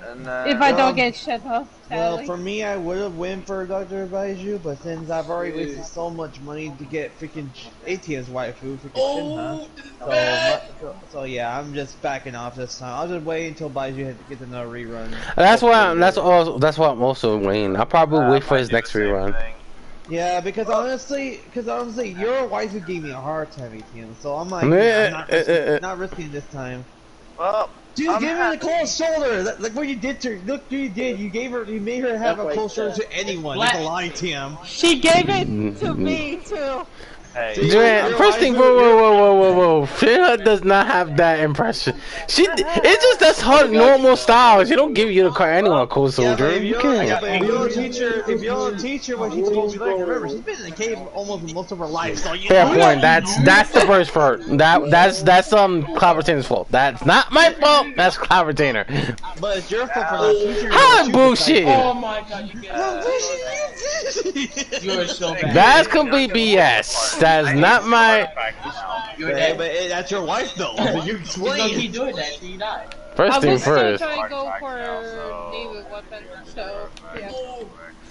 And then, If I don't get shit up, Well, sadly. for me, I would have went for Dr. Baiju, but since I've already wasted so much money to get freaking ATM's waifu, freaking Shinha, so yeah, I'm just backing off this time. I'll just wait until Baiju gets another rerun. That's why. That's why I'm also waiting. I'll probably wait for his next rerun. Yeah, because honestly, your waifu gave me a hard time, ATM. So I'm like, not risking this time. well, Dude, give her the cold shoulder. Look what you did to her. Look what you did. You made her have a cold shoulder to anyone. That's a lie, TM. She gave it to me too. hey, Joanne, first thing, whoa. Shinha does not have that impression. It's just that's her normal style. She don't give you anyone a cold soldier. If you don't teach her what she's supposed to be like, remember she's been in the cave almost most of her life. So fair point. That's the first part. That's Clovertainer's fault. That's not my fault. That's Clovertainer. But it's your fault for not teaching her. How bullshit! Oh my god, you get You're so bad. That's complete BS. That's not my. Yeah, but that's your wife though. You explain. You keep doing that till you die. First thing first. I was go for naval weapon, so yeah.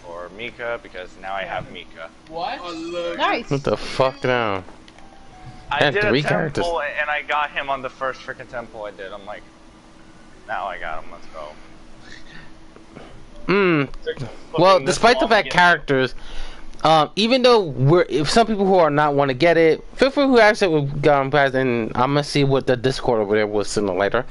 for Mika because now I have Mika. What? Nice. What the fuck now? I did three a characters. temple and I got him on the first freaking temple I did. I'm like, now I got him. Let's go. Well, despite the fact characters, even though if some people who are not want to get it, feel free who actually would pass, and I'm gonna see what the Discord over there was sooner or later.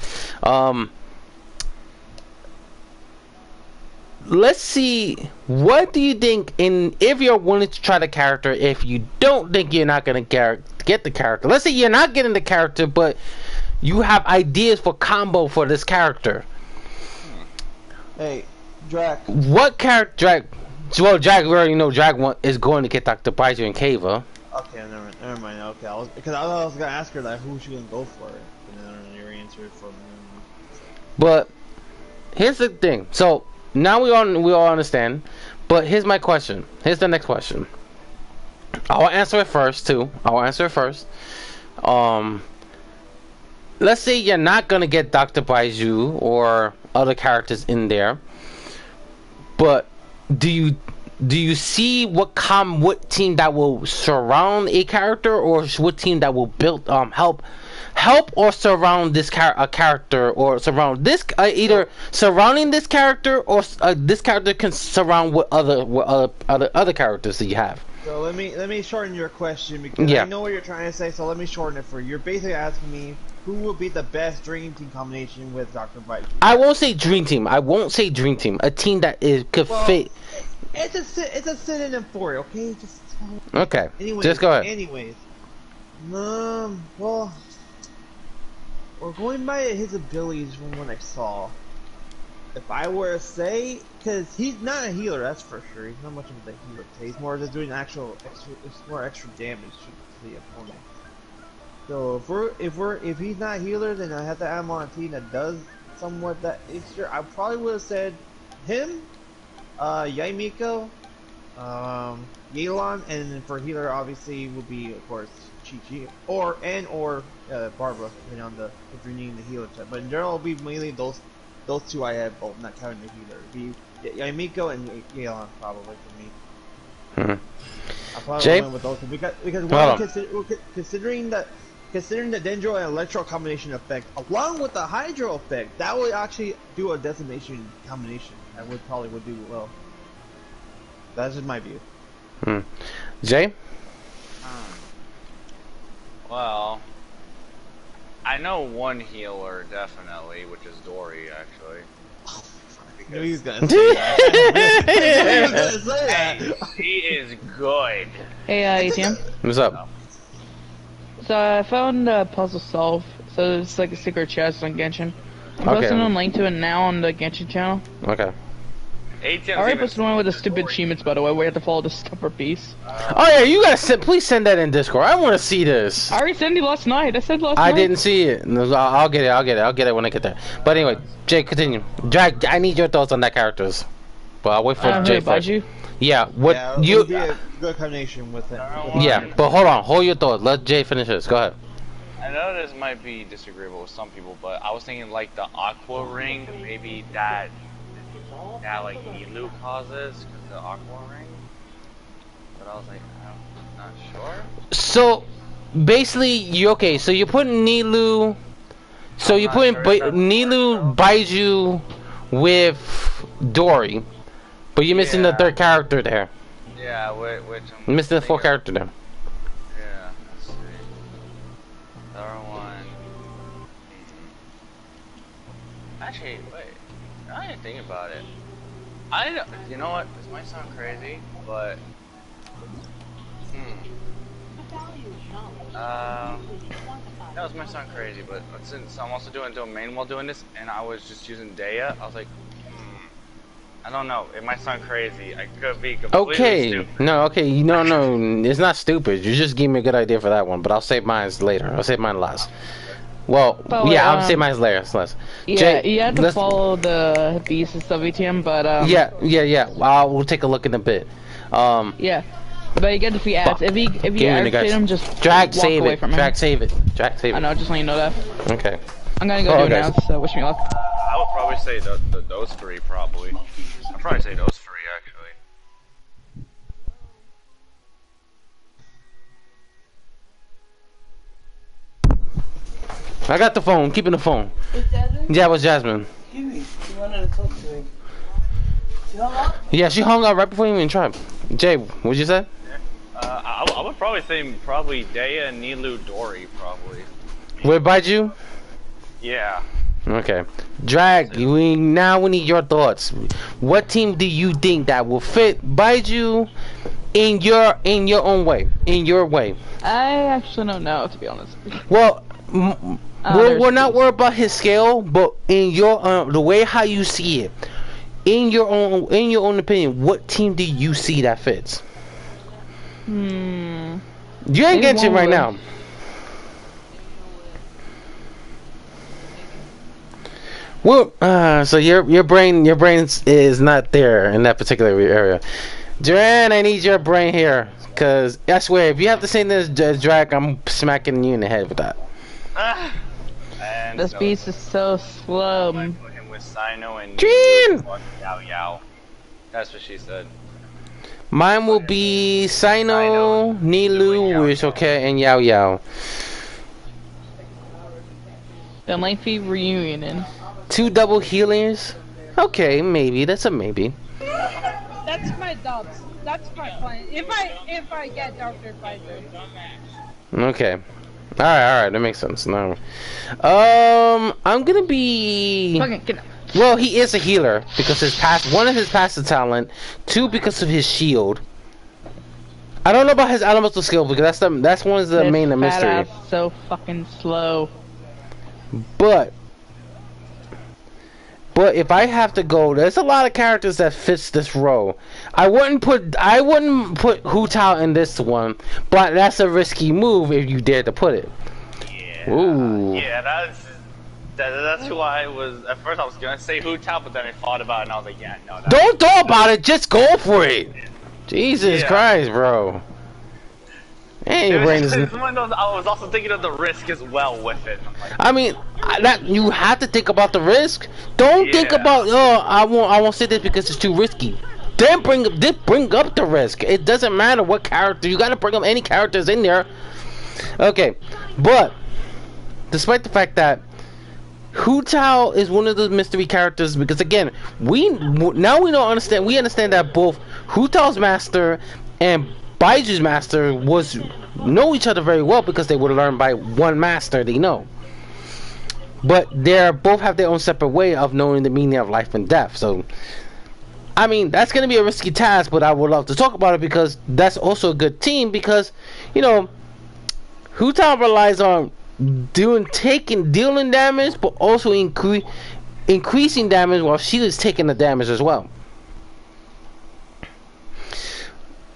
Let's see. What do you think? If you're willing to try the character, if you don't think you're not gonna get the character, let's say you're not getting the character, but you have ideas for combo for this character. Hey, Drac. What character, Drac? Well, Drac, we already know Drac is going to get Dr. Baizu and Kava. Okay, never mind. Okay, because I was gonna ask her that who she gonna go for, and then your answer for me. But here's the thing. So now we all understand. But here's my question. Here's the next question. I'll answer it first too. Let's say you're not gonna get Dr. Baizu or other characters in there, but do you see what team that will surround a character, or what team that will build help or surround this character, or surround this either surrounding this character, or this character can surround what other characters that you have. So let me shorten your question, because I know what you're trying to say. So let me shorten it for you. You're basically asking me who will be the best dream team combination with Dr. Baizu. I won't say dream team. A team that could fit. It's a synonym for it, okay? Okay. Anyways, just go ahead. Anyways, well, we're going by his abilities from what I saw. If I were to say, because he's not a healer, that's for sure. He's not much of a healer. He's more just doing extra damage to the opponent. So if he's not a healer, then I have to add him on a team that does somewhat that extra. I probably would have said him, Yaimiko, Yelan, and then for healer obviously would be of course Chi-Chi or Barbara, depending on if you're needing the healer type. But in general, it'll be mainly those two I have both, not counting the healer. It'd be Yaimiko and Yelan probably for me. I probably went with those two because considering the Dendro and Electro combination effect, along with the Hydro effect, that would actually do a decimation combination. I probably would do well. That's just my view. Jay? Well, I know one healer definitely, which is Dory actually. I knew he was gonna say that. He is good. Hey, ATM. What's up? So I found a puzzle solved. So it's like a secret chest on Genshin. I'm posting a link to it now on the Genshin channel. Okay. I already posted one with the stupid achievements, by the way, where you have to follow the stubber piece. Oh yeah, you gotta please send that in Discord. I want to see this. I already sent it last night. I said last night. I didn't see it. No, I'll get it when I get there. But anyway, Jay, continue. Drag, I need your thoughts on that characters. But I'll wait for Jay first. Yeah, it would be a good combination with it. But hold your thoughts. Let Jay finish this. Go ahead. I know this might be disagreeable with some people, but I was thinking like the aqua ring, maybe that like Nilu causes because the aqua ring. But I was like, I'm not sure. So basically, you okay? So you're putting Nilu. So I'm you're not putting sure if that would Nilu, work, though. Baiju with Dory, but you're missing the Yeah. third character there. Yeah, which I'm You're missing the thinking fourth of. character there. Yeah, let's see. Third one. Actually, wait. Now I didn't think about it. You know what? This might sound crazy, but no, this might sound crazy, but since I'm also doing domain while doing this, and I was just using Daya, I was like, I don't know. It might sound crazy. I could be completely stupid. No, okay, no, it's not stupid. You just gave me a good idea for that one, but I'll save mine later. I'll save mine last. Well, But, yeah, I'll save mine later. Yeah, Jay, you have to follow the beasts of ATM, but Yeah. We'll take a look in a bit. Yeah, but you get to see ads. If you activate them, just drag, walk save away it. from Drag, save it. Drag, save it. I know, just letting you know that. Okay. I'm gonna go do it now, so wish me luck. I would probably say those three, probably. I'd probably say those three, actually. I got the phone. Keeping the phone. Yeah, it was Jasmine. Huey, she wanted to talk to me. She hung up? Yeah, she hung out right before you even tried. Jay, what'd you say? I would probably say Daya, Nilu, Dory, probably. Where Baiju? Yeah. Okay. Drag, we need your thoughts. What team do you think that will fit Baiju in your own way? In your way? I actually don't know, to be honest. Well, we're not worried about his scale, but in your the way how you see it, in your own opinion, what team do you see that fits? You ain't Genshin right now. Well, so your brain is not there in that particular area. Duran, I need your brain here, cause I swear if you have to say this drag, I'm smacking you in the head with that. This beast is so slow. I put him with Sino and Jean! Yao Yao. That's what she said. Mine will be Sino, Nilu, which okay, and Yao Yao. The lengthy reunion. 2 double healers? Okay, maybe. That's a maybe. That's my doubts. That's my plan. If I get Dr. Pfizer. Okay. Alright, that makes sense. No. I'm gonna be well, he is a healer because one of his passive talent, 2 because of his shield. I don't know about his elemental skill because that's one of the main mystery. So fucking slow. But if I have to go, there's a lot of characters that fits this role. I wouldn't put Hu Tao in this one, but that's a risky move if you dare to put it. Yeah. Ooh. Yeah, that's who I was. At first, I was gonna say Hu Tao, but then I thought about it and I was like, yeah, no. Don't thought about it. Just go for it. Jesus Christ, bro. Hey, your brain is. I was also thinking of the risk as well with it. I mean, that you have to think about the risk. Don't think about I won't say this because it's too risky. Then bring up the risk. It doesn't matter what character. You gotta bring up any characters in there. Okay, but despite the fact that Hu Tao is one of those mystery characters, because again, we don't understand. We understand that both Hu Tao's master and Baiju's master know each other very well because they were learned by one master they know. But they both have their own separate way of knowing the meaning of life and death. So, I mean, that's going to be a risky task, but I would love to talk about it because that's also a good team because, you know, Hu Tao relies on dealing damage, but also increasing damage while she is taking the damage as well.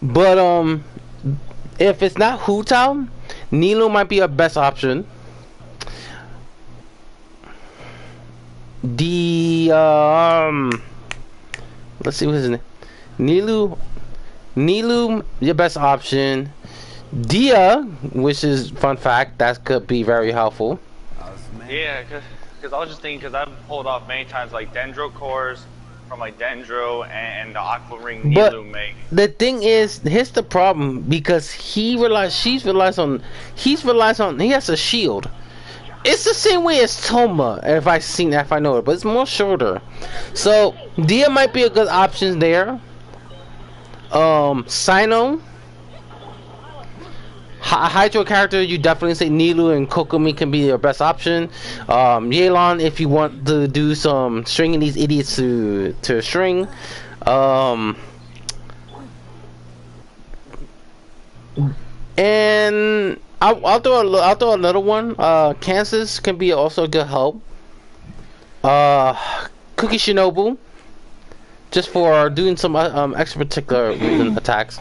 But if it's not Hu Tao, Nilu might be our best option. Let's see what his name. Nilu, your best option. Dia, which is fun fact, that could be very helpful. Yeah, cause I was just thinking, cause I've pulled off many times like Dendro cores from like Dendro and the Aqua Ring But Nilou make. the thing is, here's the problem, because he has a shield. It's the same way as Toma, if I know it, but it's more shorter. So Dia might be a good option there. Sino, Hydro character, you definitely say Nilou and Kokomi can be your best option. Yelan, if you want to do some stringing these idiots to string. And I'll throw another one. Kansas can be also a good help. Cookie Shinobu, just for doing some extra particular attacks.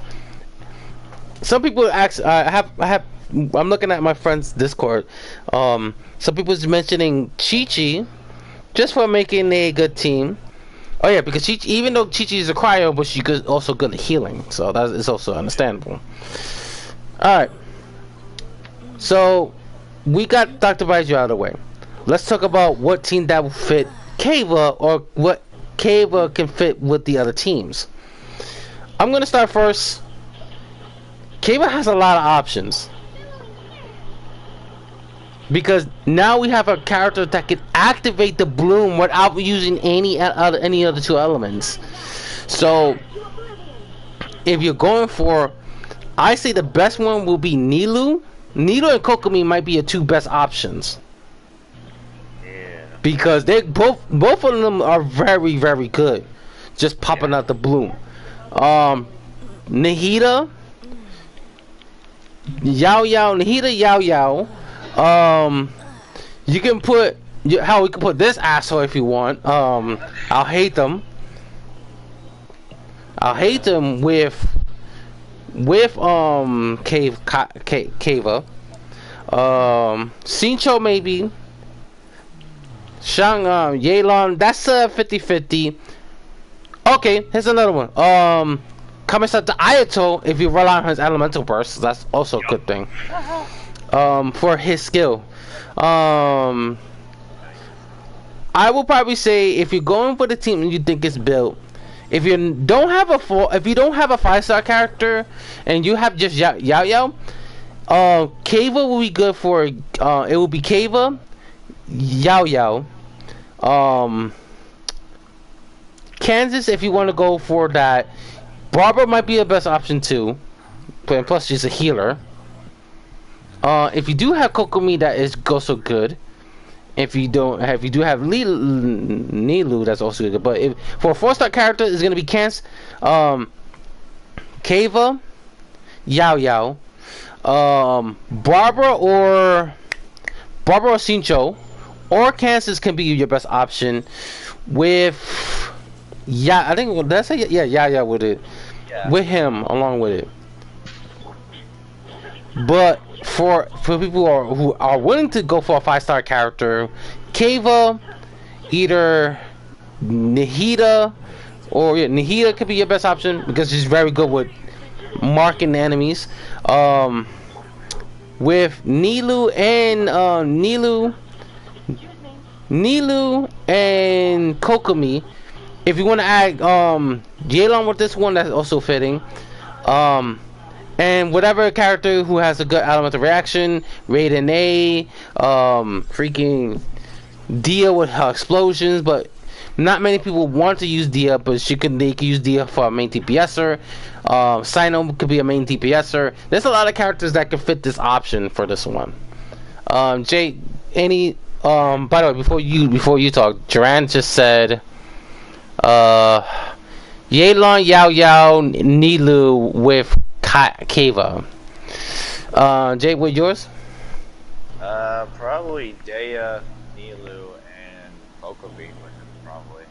Some people ask. I'm looking at my friend's Discord. Some people's mentioning Chi-Chi, just for making a good team. Oh yeah, because even though Chi-Chi is a cryo, but she's also good at healing, so that is also understandable. All right. So we got Dr. Baiju out of the way. Let's talk about what team that will fit Kava, or what Kava can fit with the other teams. I'm gonna start first. Kava has a lot of options, because now we have a character that can activate the bloom without using any other two elements. So if you're going for, I say the best one will be Nilou. Nilou and Kokomi might be your two best options. Yeah. Because they both of them are very, very good. Just popping out the bloom. Nahida, Yao. You can put we can put this asshole if you want. I'll hate them with Kava. Sincho maybe. Yelan, that's a 50-50. Okay, here's another one. Kamisata Ayato, if you rely on his elemental burst, that's also a good thing. For his skill. I will probably say, if you're going for the team and you think it's built, if you don't have a 5-star character and you have just Yao, Kava will be good for. It will be Kava, Yao. Kansas, if you want to go for that. Barbara might be the best option too, but plus she's a healer. If you do have Kokomi, that is also good. If you do have Nilou, that's also good. But for a 4-star character, it's gonna be Kava, Yao, Barbara or Sincho, or Kansas can be your best option. With I think did I say Yao with it? Yeah. With him along with it. But for people who are willing to go for a 5-star character, Kava, either Nahida, or Nahida could be your best option because she's very good with marking enemies. With Nilou and Kokomi, if you want to add Yelan with this one, that's also fitting. And whatever character who has a good elemental reaction, Raiden A, freaking Dia with her explosions, but not many people want to use Dia, but they can use Dia for a main DPSer. Sino could be a main DPSer. There's a lot of characters that can fit this option for this one. Jay, any by the way, before you talk, Duran just said Yelan, Yao, Nilou with Kava. Jay, what yours? Probably Dea, Nilou, and Kokomi with him, probably.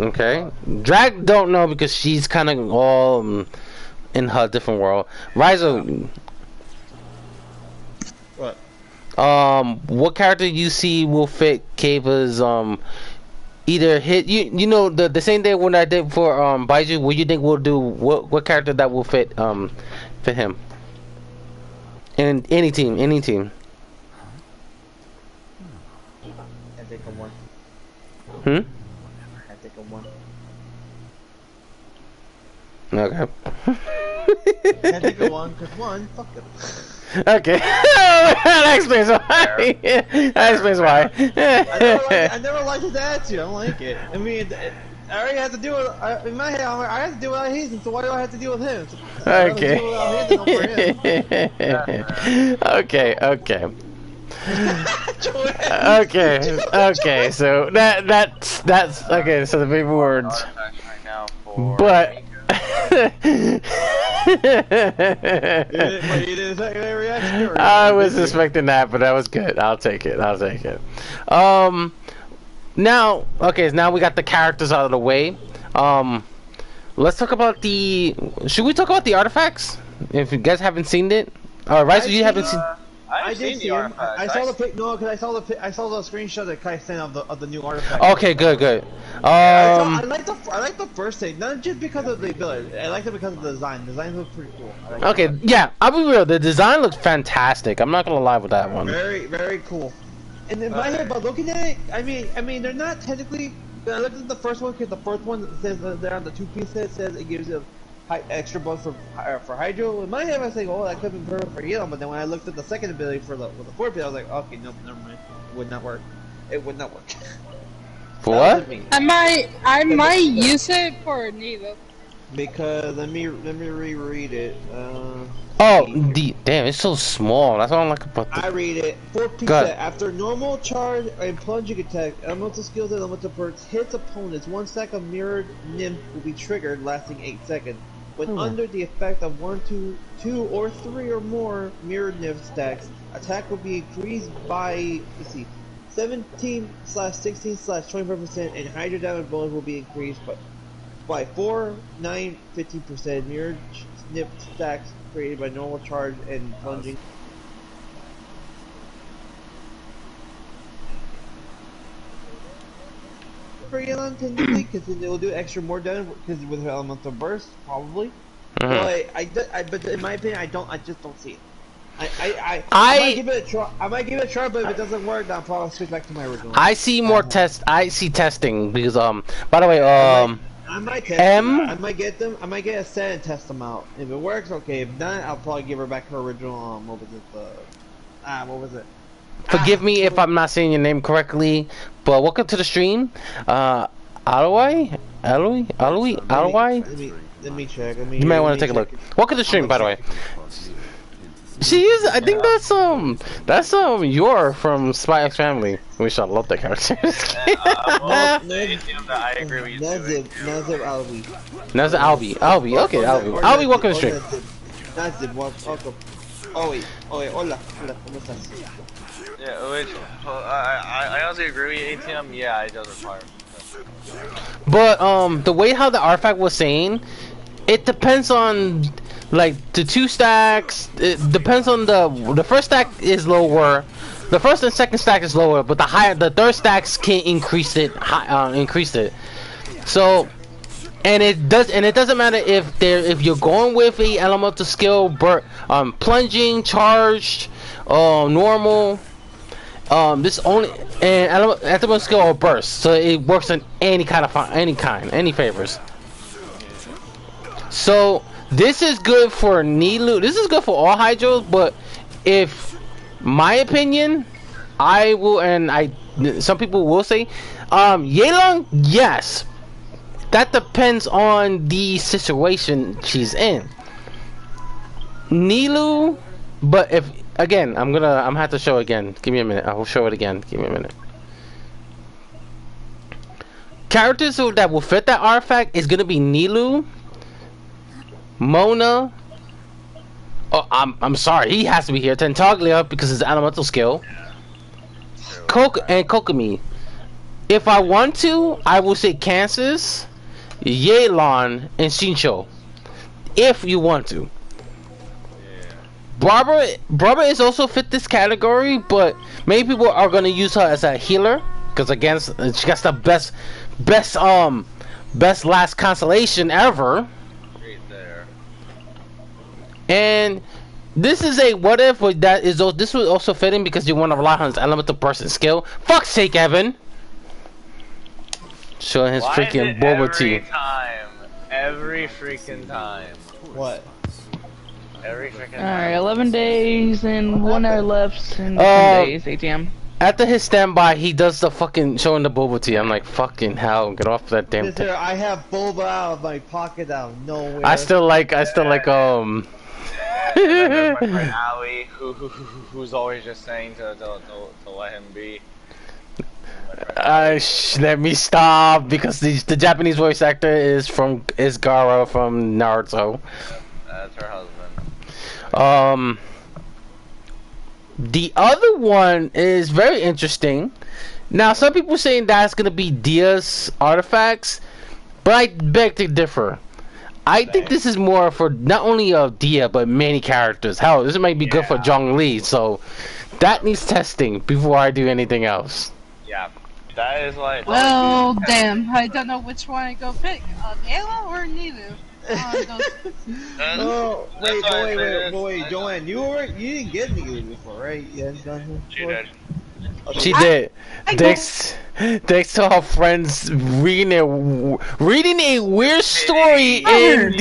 Okay. Drag don't know because she's kind of all in her different world. Rizo. What? What character you see will fit Kava's either hit you know the same day when I did for Baiju, what you think we'll do, what character that will fit him in any team. I think a 1. I think a 1. Okay. I think a 1 because 1, fuck it. Okay. That explains why. That explains why. I never liked his attitude. I don't like it. I mean, I already have to deal with. In my head, I have to deal with Hazen, so why do I have to deal with him? So Okay. Okay. Okay. So that's okay. So the big words, but. I was expecting that, but that was good. I'll take it. Now, okay, so now we got the characters out of the way. Let's talk about should we talk about the artifacts? If you guys haven't seen it, right? So you haven't seen. I did see him. I saw the pic. No, because I saw the screenshot that Kai sent of the new artifact. Okay, good. I like the first thing, not just because of the ability. I like it because of the design. The design looks pretty cool. Okay, yeah, I'll be real. The design looks fantastic. I'm not gonna lie with that one. Very cool. And in my head, but looking at it, I mean, they're not technically. I looked at the first one because the first one says they're on the 2-piece set. It says it gives you extra buff for Hydro. In my head, I was like, oh, that could be perfect for Yellow. But then when I looked at the second ability with the 4th ability, I was like, okay, nope, never mind. It would not work. For what? I might use it for Neva. Because let me reread it. Damn, it's so small. That's what I like about I read it. 4-piece set. After normal charge and plunging attack, elemental skills and elemental perks hits opponents, 1 stack of mirrored nymph will be triggered, lasting 8 seconds. When under the effect of 1, 2, or 3 or more mirrored nymph stacks, attack will be increased by 17/16/25%, and Hydro damage bonus will be increased by 4, 9, 15%. Mirrored nymph stacks created by normal charge and plunging. For Yelan, technically, because it will do extra more damage because with her elemental burst, probably. But in my opinion, I just don't see it. I might give it a try. But if it doesn't work, then I'll probably switch back to my original. I see more testing because by the way I might test them. I might get a set and test them out. If it works, okay. If not, I'll probably give her back her original. What was it? Forgive me if I'm not saying your name correctly, but welcome to the stream. Aloi? Let me check. You might want to take a look. Welcome to the stream, by the way. She is. I think that's Yor from Spy X Family. Which I love that character. I agree with you. Nazib Albi. Nazib Albi. Okay, Albi, welcome to the stream. Nazib, welcome. Oh wait, hola, ¿cómo estás? Yeah, which I honestly agree with you, ATM. Yeah, it does require. But the way how the artifact was saying, it depends on like the 2 stacks. It depends on the first stack is lower. The first and second stack is lower, but the third stacks can increase it. So, and it doesn't matter if you're going with a elemental skill, plunging, charged, normal. This only and elemental skill or burst, so it works in any favors. So this is good for Nilou. This is good for all Hydros, but if my opinion, some people will say, Yelan, yes. That depends on the situation she's in. Nilou, but if again, I'm gonna have to show again. Give me a minute. I will show it again. Give me a minute. Characters that will fit that artifact is gonna be Nilou, Mona. Oh, I'm sorry. He has to be here. Tentaglia because it's elemental skill. And Kokomi. If I want to, I will say Kansas, Yelan, and Shincho. If you want to. Barbara is also fit this category, but many people are gonna use her as a healer because again, she got the best best last constellation ever. Right there. And this is a what if that is this was also fitting because you want to rely on his elemental person skill. Fuck's sake, Evan. Showing his Why freaking is it boba tea. Every freaking time. What? Every freaking Alright, time. 11 days and 1 hour left and 10 days, ATM. After his standby, he does the fucking showing the boba tea. I'm like, fucking hell, get off that damn thing. I have boba out of my pocket out of nowhere. I still like my friend Ali, who's always just saying to let him be. Let me stop because the Japanese voice actor is Gara from Naruto. That's her husband. The other one is very interesting. Now, some people saying that's gonna be Dia's artifacts, but I beg to differ. I think this is more for not only Dia but many characters. Hell, this might be good for Zhongli, so that needs testing before I do anything else. Yeah, that is like. Well, damn, I don't know which one I go pick. Ayla or Nilu? Oh, wait, Joanne, you didn't get Nilu before, right? You hadn't done this She before? did. Okay. She did. Thanks to her friends reading a weird story in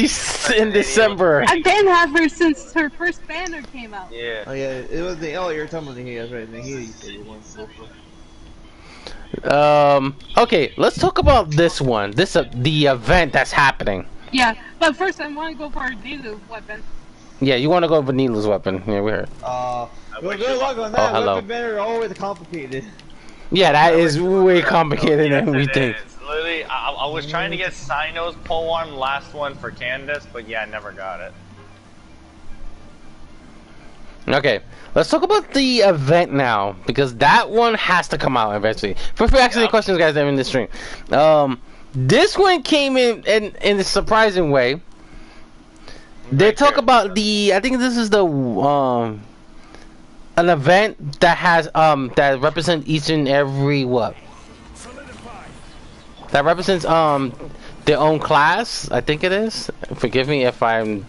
December. I've been have her since her first banner came out. Yeah. Oh yeah, it was the you're talking about the Nahida, right? Nahida you said you wanted to go for. Okay, let's talk about this one. The event that's happening. Yeah, but first I want to go for her Nilu weapon. Yeah, you want to go with Nilu's weapon. Yeah, we heard. Good luck on that. hello. Weapon banner are always complicated. Yeah, that is way complicated than we think. Literally, I was trying to get Sino's polearm last one for Candace, but yeah, I never got it. Okay, let's talk about the event now because that one has to come out eventually. Feel free to ask any questions, guys, that are in the stream. This one came in a surprising way. They talk about I think this is the an event that has that represents each and every what? That represents their own class. I think it is. Forgive me if I'm.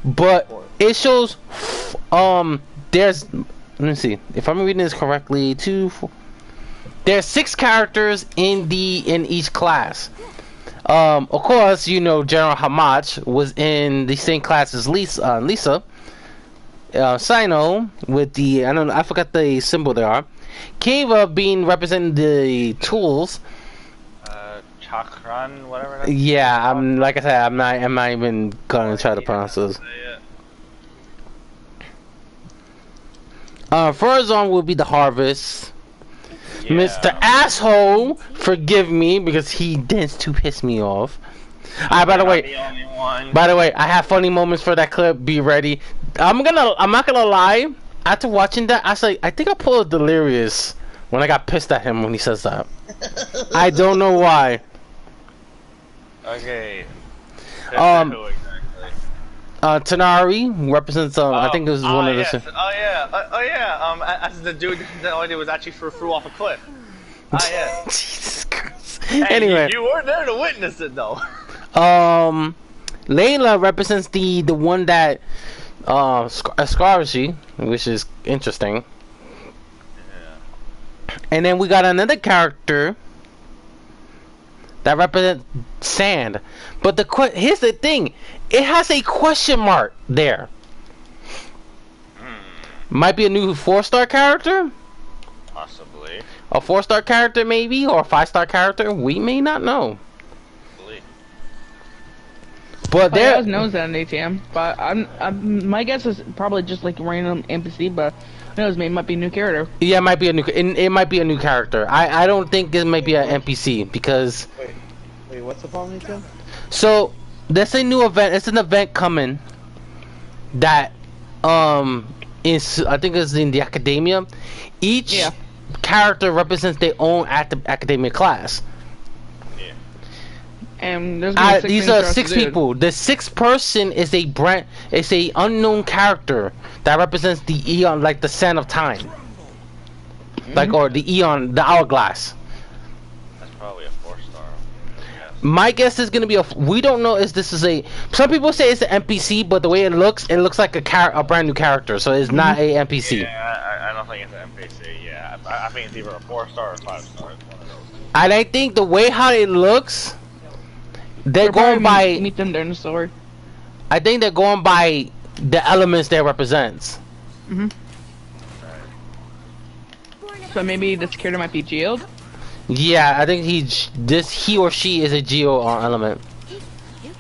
But it shows there's let me see if I'm reading this correctly. There's 6 characters in each class. Of course, you know General Hamach was in the same class as Lisa. Sino with I forgot the symbol they are. Kiva being representing the tools. Chakran, whatever. That's yeah, like I said, I'm not even gonna try to pronounce this. Furzon will be the harvest. Yeah. Mr. Asshole, forgive me because he danced to piss me off. By the way, I have funny moments for that clip. Be ready. I'm not gonna lie. After watching that, I think I pulled a delirious when I got pissed at him when he says that. I don't know why. Okay. Tanari represents I think this is one of the. As the dude that was actually threw off a cliff. Yeah. Jesus Christ. Hey, anyway, you weren't there to witness it though. Layla represents the one that Scarji, which is interesting. Yeah. And then we got another character that represents Sand. But here's the thing. It has a question mark there. Might be a new 4-star character? Possibly. A 4-star character maybe? Or a 5-star character? We may not know. Possibly. But there knows that in ATM. But my guess is probably just like random NPC, but who knows, maybe it might be a new character. Yeah, it might be a new character. I don't think it might be an NPC because Wait, what's the problem, ATM? So there's a new event. It's an event coming that is I think it's in the academia. Each character represents their own academia class. Yeah. And there's gonna be these are 6 people. The 6th person is a unknown character that represents the eon, like the sand of time. like, or the Eon, the Hourglass. That's probably a 4-star. My guess is gonna be we don't know if this is a. Some people say it's an NPC, but the way it looks like a brand new character, so it's not a NPC. Yeah, I don't think it's an NPC. Yeah, I think it's either a 4-star or 5-star. It's one of those. And I think the way how it looks, they're going by. Meet them during the story. I think they're going by the elements they represents. So maybe this character might be Geode? Yeah, I think he or she is a Geo element. Yeah,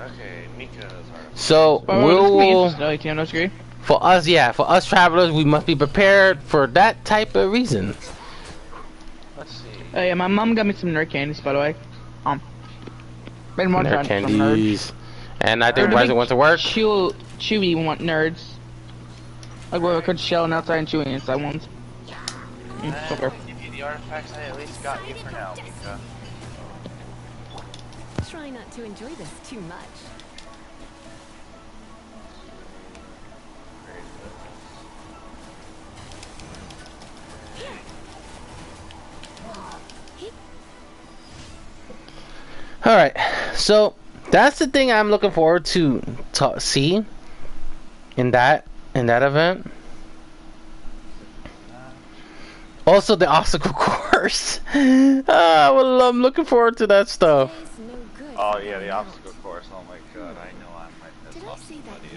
okay, Mika's our... So we'll for us travelers, we must be prepared for that type of reason. Let's see. Oh yeah, my mom got me some nerd candies, by the way. Been one Nerd time candies. And I think Rising went to work. Chewy want nerds. Like where we could shell outside and chewing inside ones. Give you the artifacts I at least got you for now, Mika. Try not to enjoy this too much. Alright, so that's the thing I'm looking forward to see in that event. Also, the obstacle course. Well, I'm looking forward to that stuff. Oh yeah, the obstacle course. Oh my god, I know I might miss off somebody.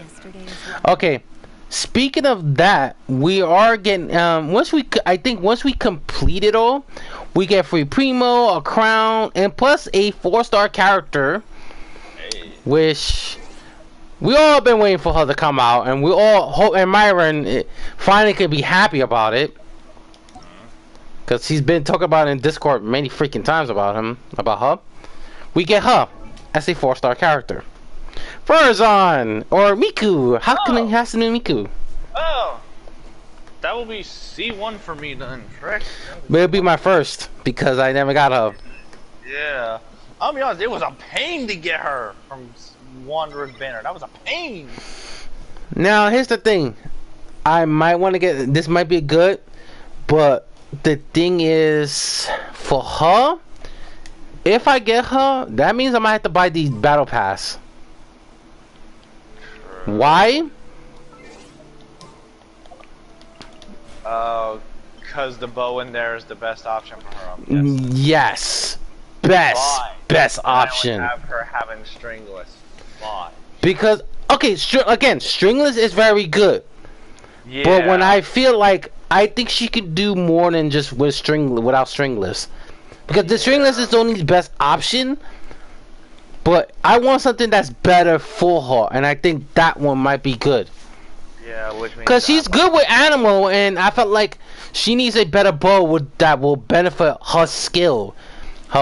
Okay, speaking of that, we are getting I think once we complete it all, we get free primo, a crown, and plus a 4-star character, which we all been waiting for her to come out, and we all hope, and Myron finally could be happy about it, because he's been talking about it in Discord many freaking times about her. We get her as a 4-star character. Furzon or Miku. How can it has to be Miku? Oh, that will be C1 for me then, correct? But it'll be my first because I never got her. Yeah, I'll be honest. It was a pain to get her from Wanderer's Banner. That was a pain. Now here's the thing. I might want to get this. Might be good, but the thing is, for her, if I get her, that means I might have to buy the battle pass. Why? Because the bow in there is the best option for her. Yes, best option. I only have her having stringless. Why? Because okay, again, stringless is very good. Yeah. But when I feel like I think she could do more than just without stringless, because the stringless is the only best option. But I want something that's better for her, and I think that one might be good. Yeah, which means because she's good with animal, and I felt like she needs a better bow that will benefit her skill,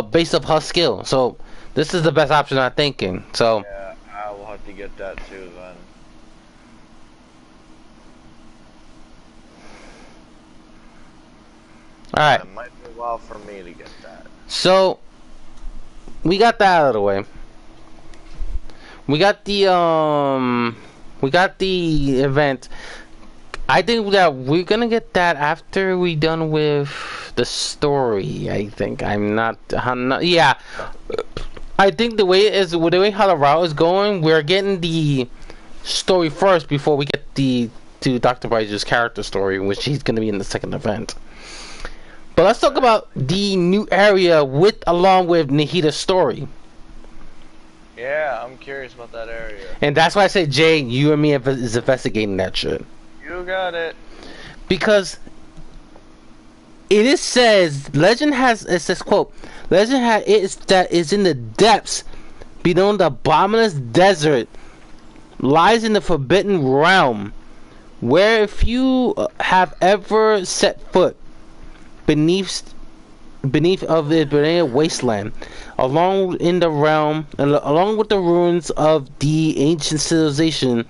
based off her skill. So this is the best option I'm thinking. So yeah, I will have to get that too then. all right. It might be a while for me to get that. So we got that out of the way. We got the event. I think that we're gonna get that after we done with the story. I think I'm not yeah. I think the way how the route is going, we're getting the story first before we get to Dr. Bridges' character story, which he's gonna be in the second event. But let's talk about the new area along with Nahita's story. Yeah, I'm curious about that area. And that's why I said, Jay, you and me is investigating that shit. You got it. Because it says, it says, quote, legend is in the depths, beyond the bottomless desert, lies in the forbidden realm, where if you have ever set foot beneath of the Iberian wasteland, along with the ruins of the ancient civilization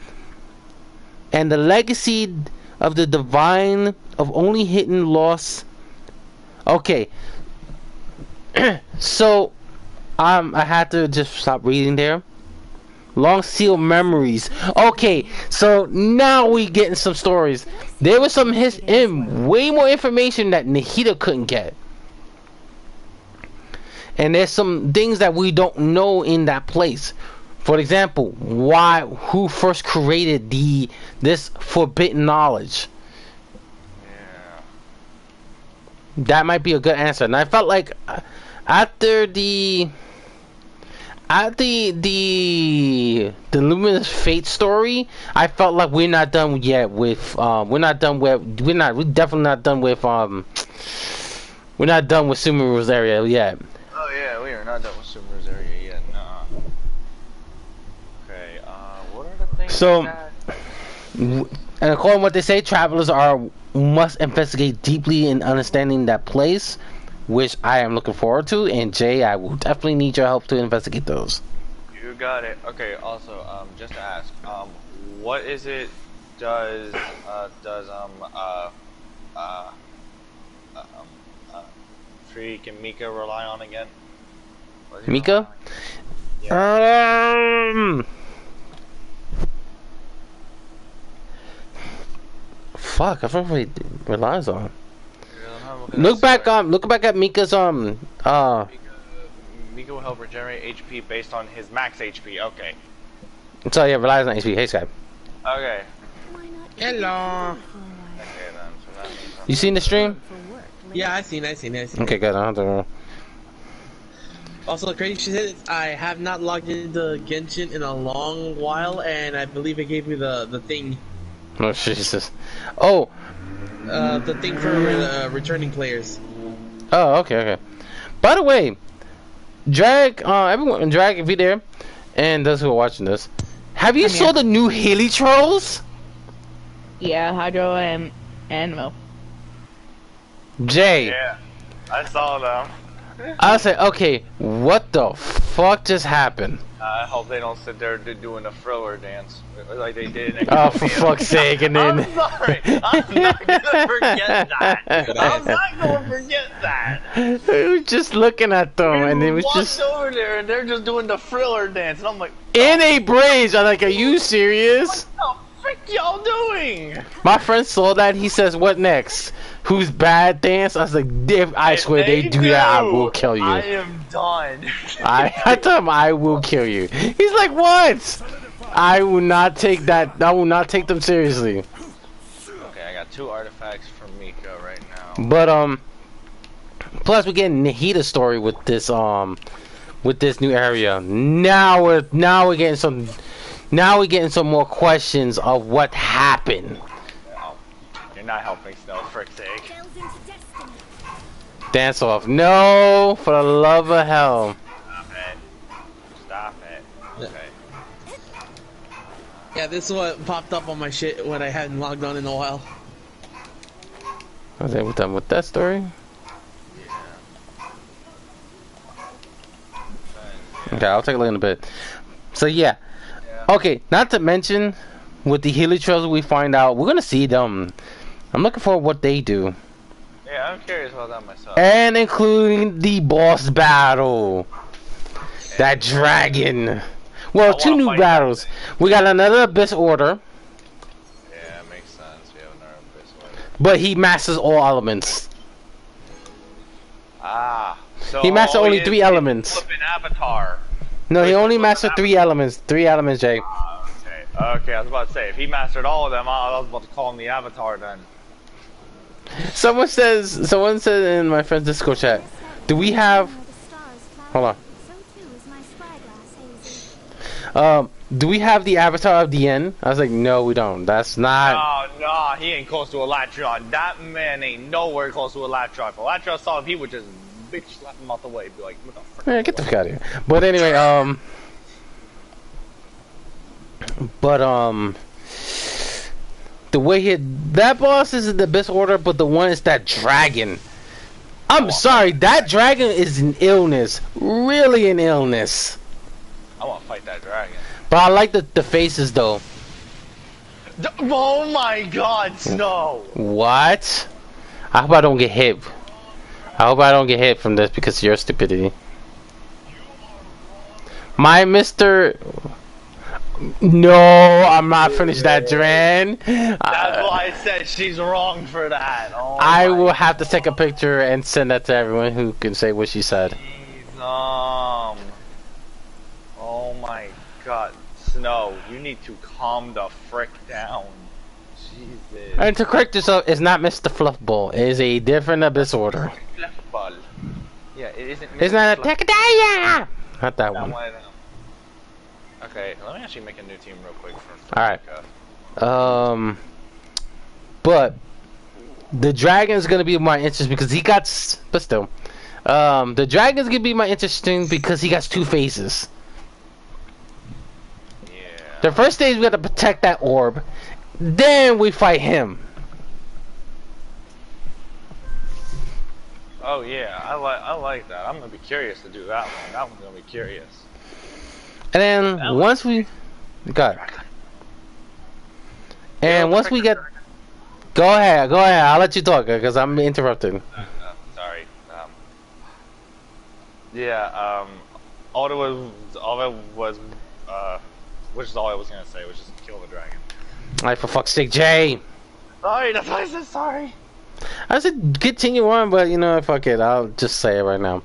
and the legacy of the divine of only hidden loss. Okay, so I had to just stop reading there Long sealed memories. Okay, so now we getting some stories. There was some way more information that Nahida couldn't get. And there's some things that we don't know in that place. For example, who first created this forbidden knowledge? Yeah. That might be a good answer. And I felt like after the Luminous Fate story, I felt like we're definitely not done with Sumeru's area yet. Oh yeah, we are not done with Sumeru's area yet. Nah. Okay. What are the things So, that... and according to what they say, travelers must investigate deeply in understanding that place, which I am looking forward to. And Jay, I will definitely need your help to investigate those. You got it. Okay. Also, just to ask, what is it? Does Freak and Mika rely on again? Mika? Yeah. Fuck, I forgot what he relies on. Look back at Mika's Mika will help regenerate HP based on his max HP. Okay. So yeah, relies on HP. Hey Skype. Okay. Hello. Okay then. So that means You seen the stream? Yeah, I seen. Okay, good. I don't know. Also, the crazy shit is I have not logged into Genshin in a long while, and I believe it gave me the thing. Oh Jesus. Oh. The thing for returning players. Oh, okay. By the way, Drag, everyone, Drag, if you're there, and those who are watching this, have you saw the new Haley trolls? Yeah, Hydro and Mo. Jay. Yeah, I saw them. I said, okay, what the fuck just happened? I hope they don't sit there doing a thrower dance like they did in Oh, for fuck's sake, and then... I'm sorry, I'm not gonna forget that. I'm not gonna forget that. We were just looking at them, and it was just... over there, and they're just doing the thriller dance, and I'm like... In a braze! I'm like, are you serious? What the frick y'all doing? My friend saw that, he says, what next? Who's bad dance? I was like, I swear they do that, I will kill you. I am done. I told him I will kill you. He's like, what? I will not take that. I will not take them seriously. Okay, I got 2 artifacts from Mika right now. But plus we're getting Nahida's story with this new area. Now we're getting some more questions of what happened. You're not helping Snow, frick's sake. Dance off. No, for the love of hell. Stop it. Okay. Yeah, this is what popped up on my shit when I hadn't logged on in a while. I was able done with that story. Okay, I'll take a look in a bit. So yeah. Okay, not to mention with the Heliotrope we find out, we're gonna see them. I'm looking for what they do. Yeah, I'm curious about that myself. And including the boss battle. That dragon. Well, 2 new battles. We got another Abyss Order. Yeah, it makes sense. We have another Abyss Order. But he masters all elements. Ah. So he masters only 3 elements. Flipping Avatar. No, he only mastered 3 elements. 3 elements, Jay. Okay, I was about to say, if he mastered all of them, I was about to call him the Avatar then. Someone said in my friend's Discord chat, do we have... Hold on. Do we have the Avatar of the End? I was like, no, we don't. That's not... Oh, no, he ain't close to Elatron. That man ain't nowhere close to Elatron. If Elatron saw him, he would just bitch slap him out the way. Be like, what the frick? Yeah, get the fuck out of here. But anyway, the way that boss is in the Abyss Order, but the one is that dragon. I'm sorry, that dragon is an illness. Really an illness. I want to fight that dragon. But I like the faces though. Oh my god, Snow! What? I hope I don't get hit. I hope I don't get hit from this because of your stupidity. My Mr. No, I'm not finished that, Duran. That's why I said she's wrong for that. Oh I my will have to take a picture and send that to everyone who can say what she said. Jeez, oh my god. Snow, you need to calm the frick down. Jesus. And to correct yourself, it's not Mr. Fluffball. It is a different Abyss Order. Fluffball. Yeah, it isn't. It's not a Takadaya! Not that one. Okay, let me actually make a new team real quick. Alright. But the dragon's gonna be my interest because he got. But still, the dragon's gonna be my interesting because he got 2 phases. Yeah. The first stage we have to protect that orb, then we fight him. Oh yeah, I like that. I'm gonna be curious to do that one. That one's gonna be curious. And then once we got, and once we get, go ahead. I'll let you talk because I'm interrupting. Sorry. Yeah. All that was, which is all I was gonna say, which is kill the dragon. Alright, for fuck's sake, Jay. Sorry, that's why I said sorry. I said continue on, but you know, fuck it. I'll just say it right now.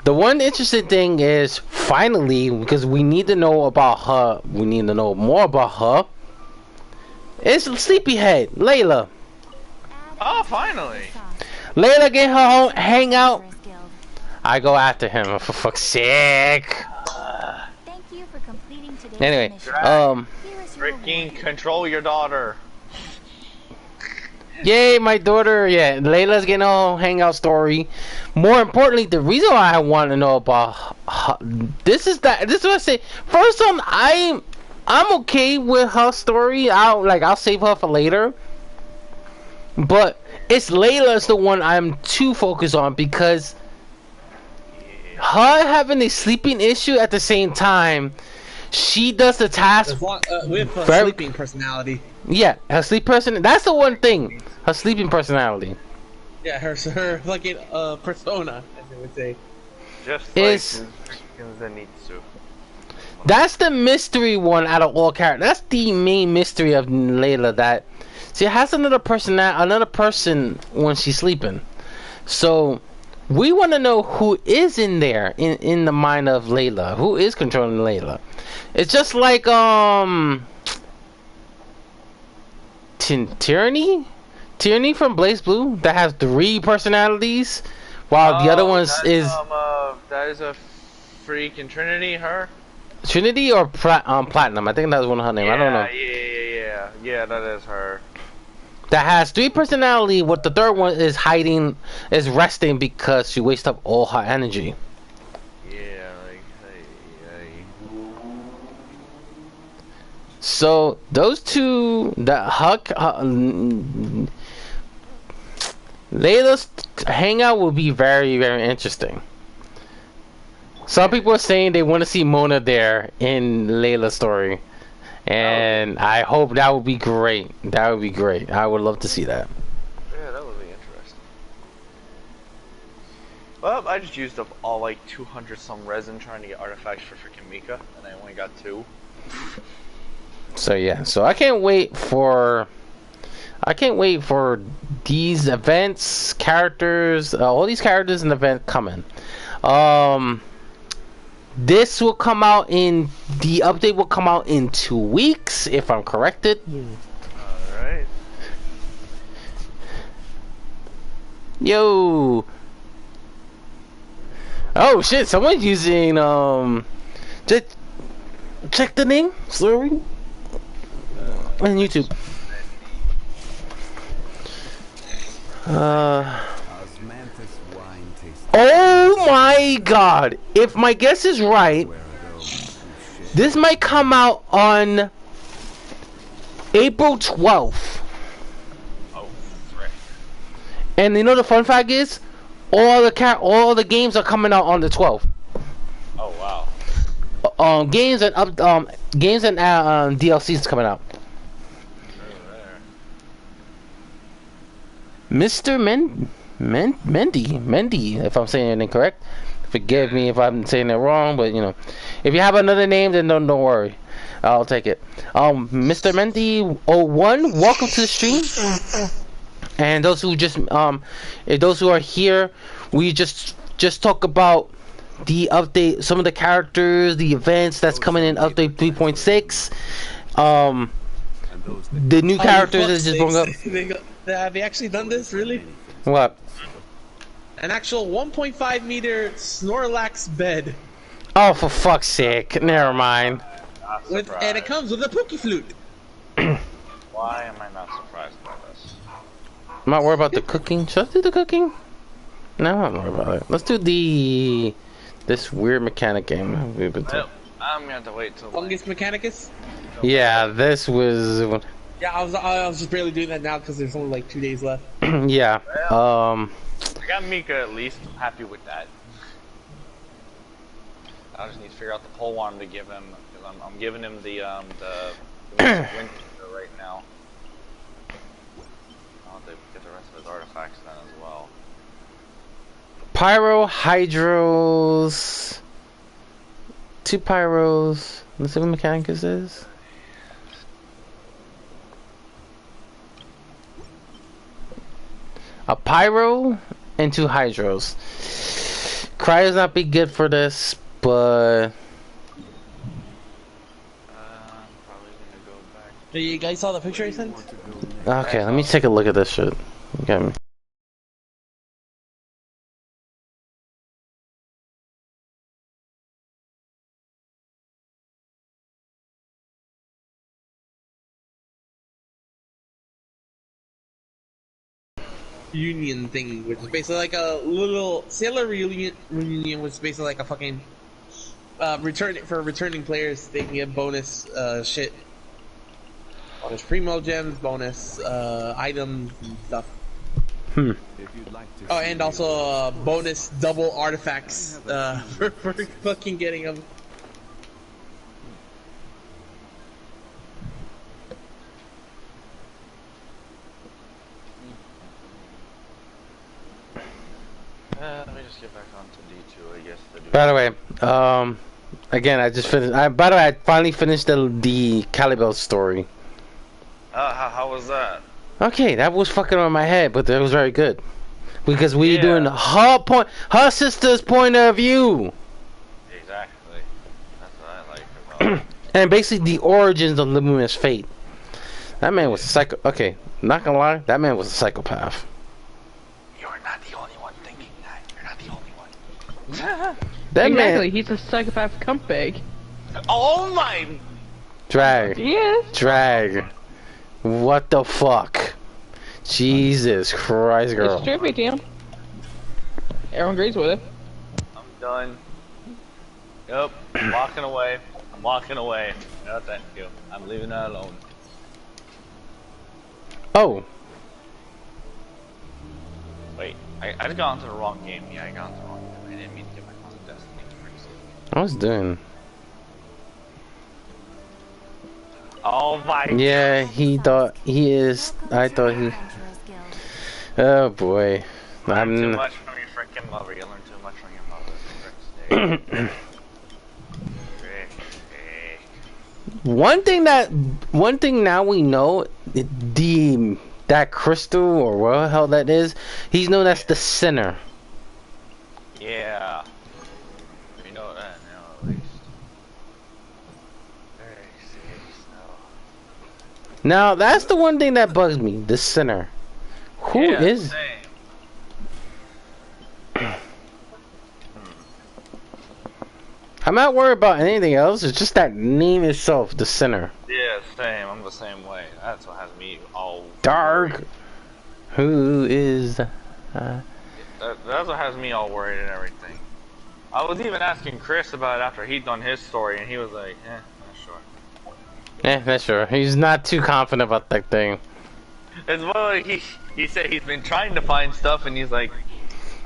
The one interesting thing is, finally, because we need to know about her, we need to know more about her, it's Sleepyhead, Layla. Oh, finally. Layla get her home, hang out. I go after him, for fuck's sake. Thank you for completing today's Anyway, mission. Freaking control your daughter. Yay, my daughter. Yeah, Layla's getting a hangout story. More importantly, the reason why I want to know about her, this is what I say. First one, I'm okay with her story. I'll save her for later. But it's Layla's the one I'm too focused on because her having a sleeping issue at the same time, she does the task with a sleeping personality. Yeah, her sleep person. That's the one thing. Her sleeping personality. Yeah, her fucking persona, as they would say. Just is like Zenitsu. That's the mystery one out of all characters. That's the main mystery of Layla. That she has another person when she's sleeping. So we want to know who is in there in the mind of Layla. Who is controlling Layla? It's just like Tyranny from Blaze Blue that has 3 personalities, while the other ones is that is a freaking Trinity. Her Trinity or Platinum. I think that was one of her name. Yeah, I don't know. Yeah, that is her. That has 3 personality. What the third one is hiding, is resting because she wastes up all her energy. So those 2, Layla's hangout will be very, very interesting. Some people are saying they want to see Mona there in Layla's story, and I hope that would be great. That would be great. I would love to see that. Yeah, that would be interesting. Well, I just used up all like 200 some resin trying to get artifacts for freaking Mika, and I only got 2. So yeah, so I can't wait for these events, characters, all these characters in the event coming. This will come out the update will come out in 2 weeks, if I'm corrected. Alright. Yo. Oh shit, someone's using check the name, sorry. On YouTube. Oh my god! If my guess is right, this might come out on April 12th. Oh, frick. And you know the fun fact is, all the games are coming out on the 12th. Oh wow. Games and DLCs coming out. Mr. Mendy, if I'm saying it incorrect, Forgive me if I'm saying it wrong, but you know, if you have another name, then don't worry. I'll take it. Mr. Mendy01, welcome to the stream. And those who those who are here, we just talk about the update, some of the characters, the events that's coming in update 3.6. The new characters that just brought up. Have they actually done this, really? What? An actual 1.5 meter Snorlax bed. Oh, for fuck's sake. Never mind. And it comes with a Pookie Flute. Why am I not surprised by this? I'm not worried about the cooking. Should I do the cooking? No, I'm not worried about it. Let's do this weird mechanic game we've been doing. I'm gonna have to wait till Fungus Mechanicus? Yeah, this was... Yeah, I was just barely doing that now because there's only like 2 days left. Yeah. I got Mika at least. I'm happy with that. I just need to figure out the pole arm to give him, because I'm giving him the winter right now. I'll have to get the rest of his artifacts done as well. Pyro, Hydros... 2 Pyros... Let's see what Mechanicus is. A Pyro and 2 Hydros. Cryo's not be good for this, but... You guys saw the picture I sent? Okay, let me take a look at this shit. Okay. Union thing, which is basically like a little Sailor reunion, which is basically like a fucking returning players. They can get bonus shit. Bonus primo gems, bonus items and stuff. Oh, and also bonus double artifacts for fucking getting them. Let me just get back onto D2, I guess. By the way, again, I just finished. By the way, I finally finished the Calibel story. How was that? Okay, that was fucking on my head, but it was very good because we were doing her sister's point of view. Exactly. That's what I like about it. And basically the origins of Luminous Fate. That man was a psycho. Okay, not gonna lie, that man was a psychopath. You're not the only one thinking that. You're not the only one. That exactly, man. he's a psychopath cumpbag. Oh my! Drag. Yes. Drag. What the fuck? Jesus Christ, girl. It's true, ATM. Everyone agrees with it. I'm done. Yep. I'm walking away. I'm walking away. No, thank you. I'm leaving that alone. Oh. Wait. I just got onto the wrong game. Yeah, I got onto the wrong game. I didn't mean to get back onto Destiny. I was doing. Oh my god. Yeah, he thought he is. I thought he. Oh boy. Learn too much from your freaking mother. You learn too much from your mother. One thing now we know, that crystal or what the hell that is, he's known as the sinner. Yeah. We know that now at least. Very serious Now that's the one thing that bugs me, the sinner. Who is? Same. I'm not worried about anything else. It's just that name itself, the sinner. Yeah, same. I'm the same way. That's what has me all Dark. Who is? That's what has me all worried and everything. I was even asking Chris about it after he'd done his story, and he was like, not sure. That's sure. He's not too confident about that thing. As well, he said he's been trying to find stuff, and he's like,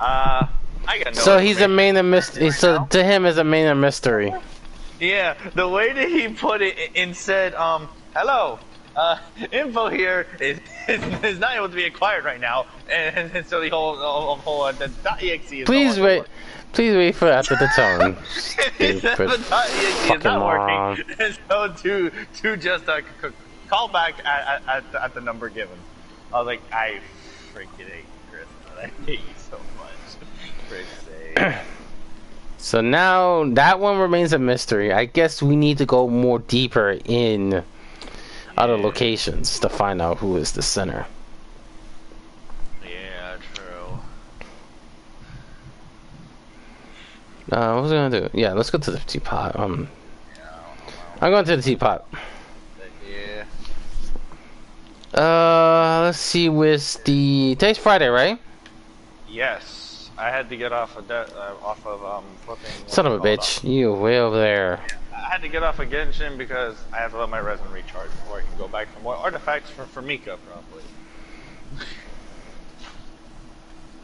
I got no. So he's a main of mystery. So to him, is a main of mystery. Yeah, the way that he put it and said, hello, info here is not able to be acquired right now, and so the whole .exe is Please wait. Please wait for after the tone. It's Stupid not moron. working. And so to just call back at the number given. I was like, I freaking hate you, Chris. I hate you so much. For sake. So now that one remains a mystery. I guess we need to go more deeper in other locations to find out who is the center. Yeah, true. What was I gonna do? Yeah, let's go to the teapot. I'm going to the teapot. Yeah. Let's see. With the today's Friday, right? Yes. I had to get off of flipping. Son of a bitch! You way over there. I had to get off of Genshin because I have to let my resin recharge before I can go back for more artifacts for Mika, probably.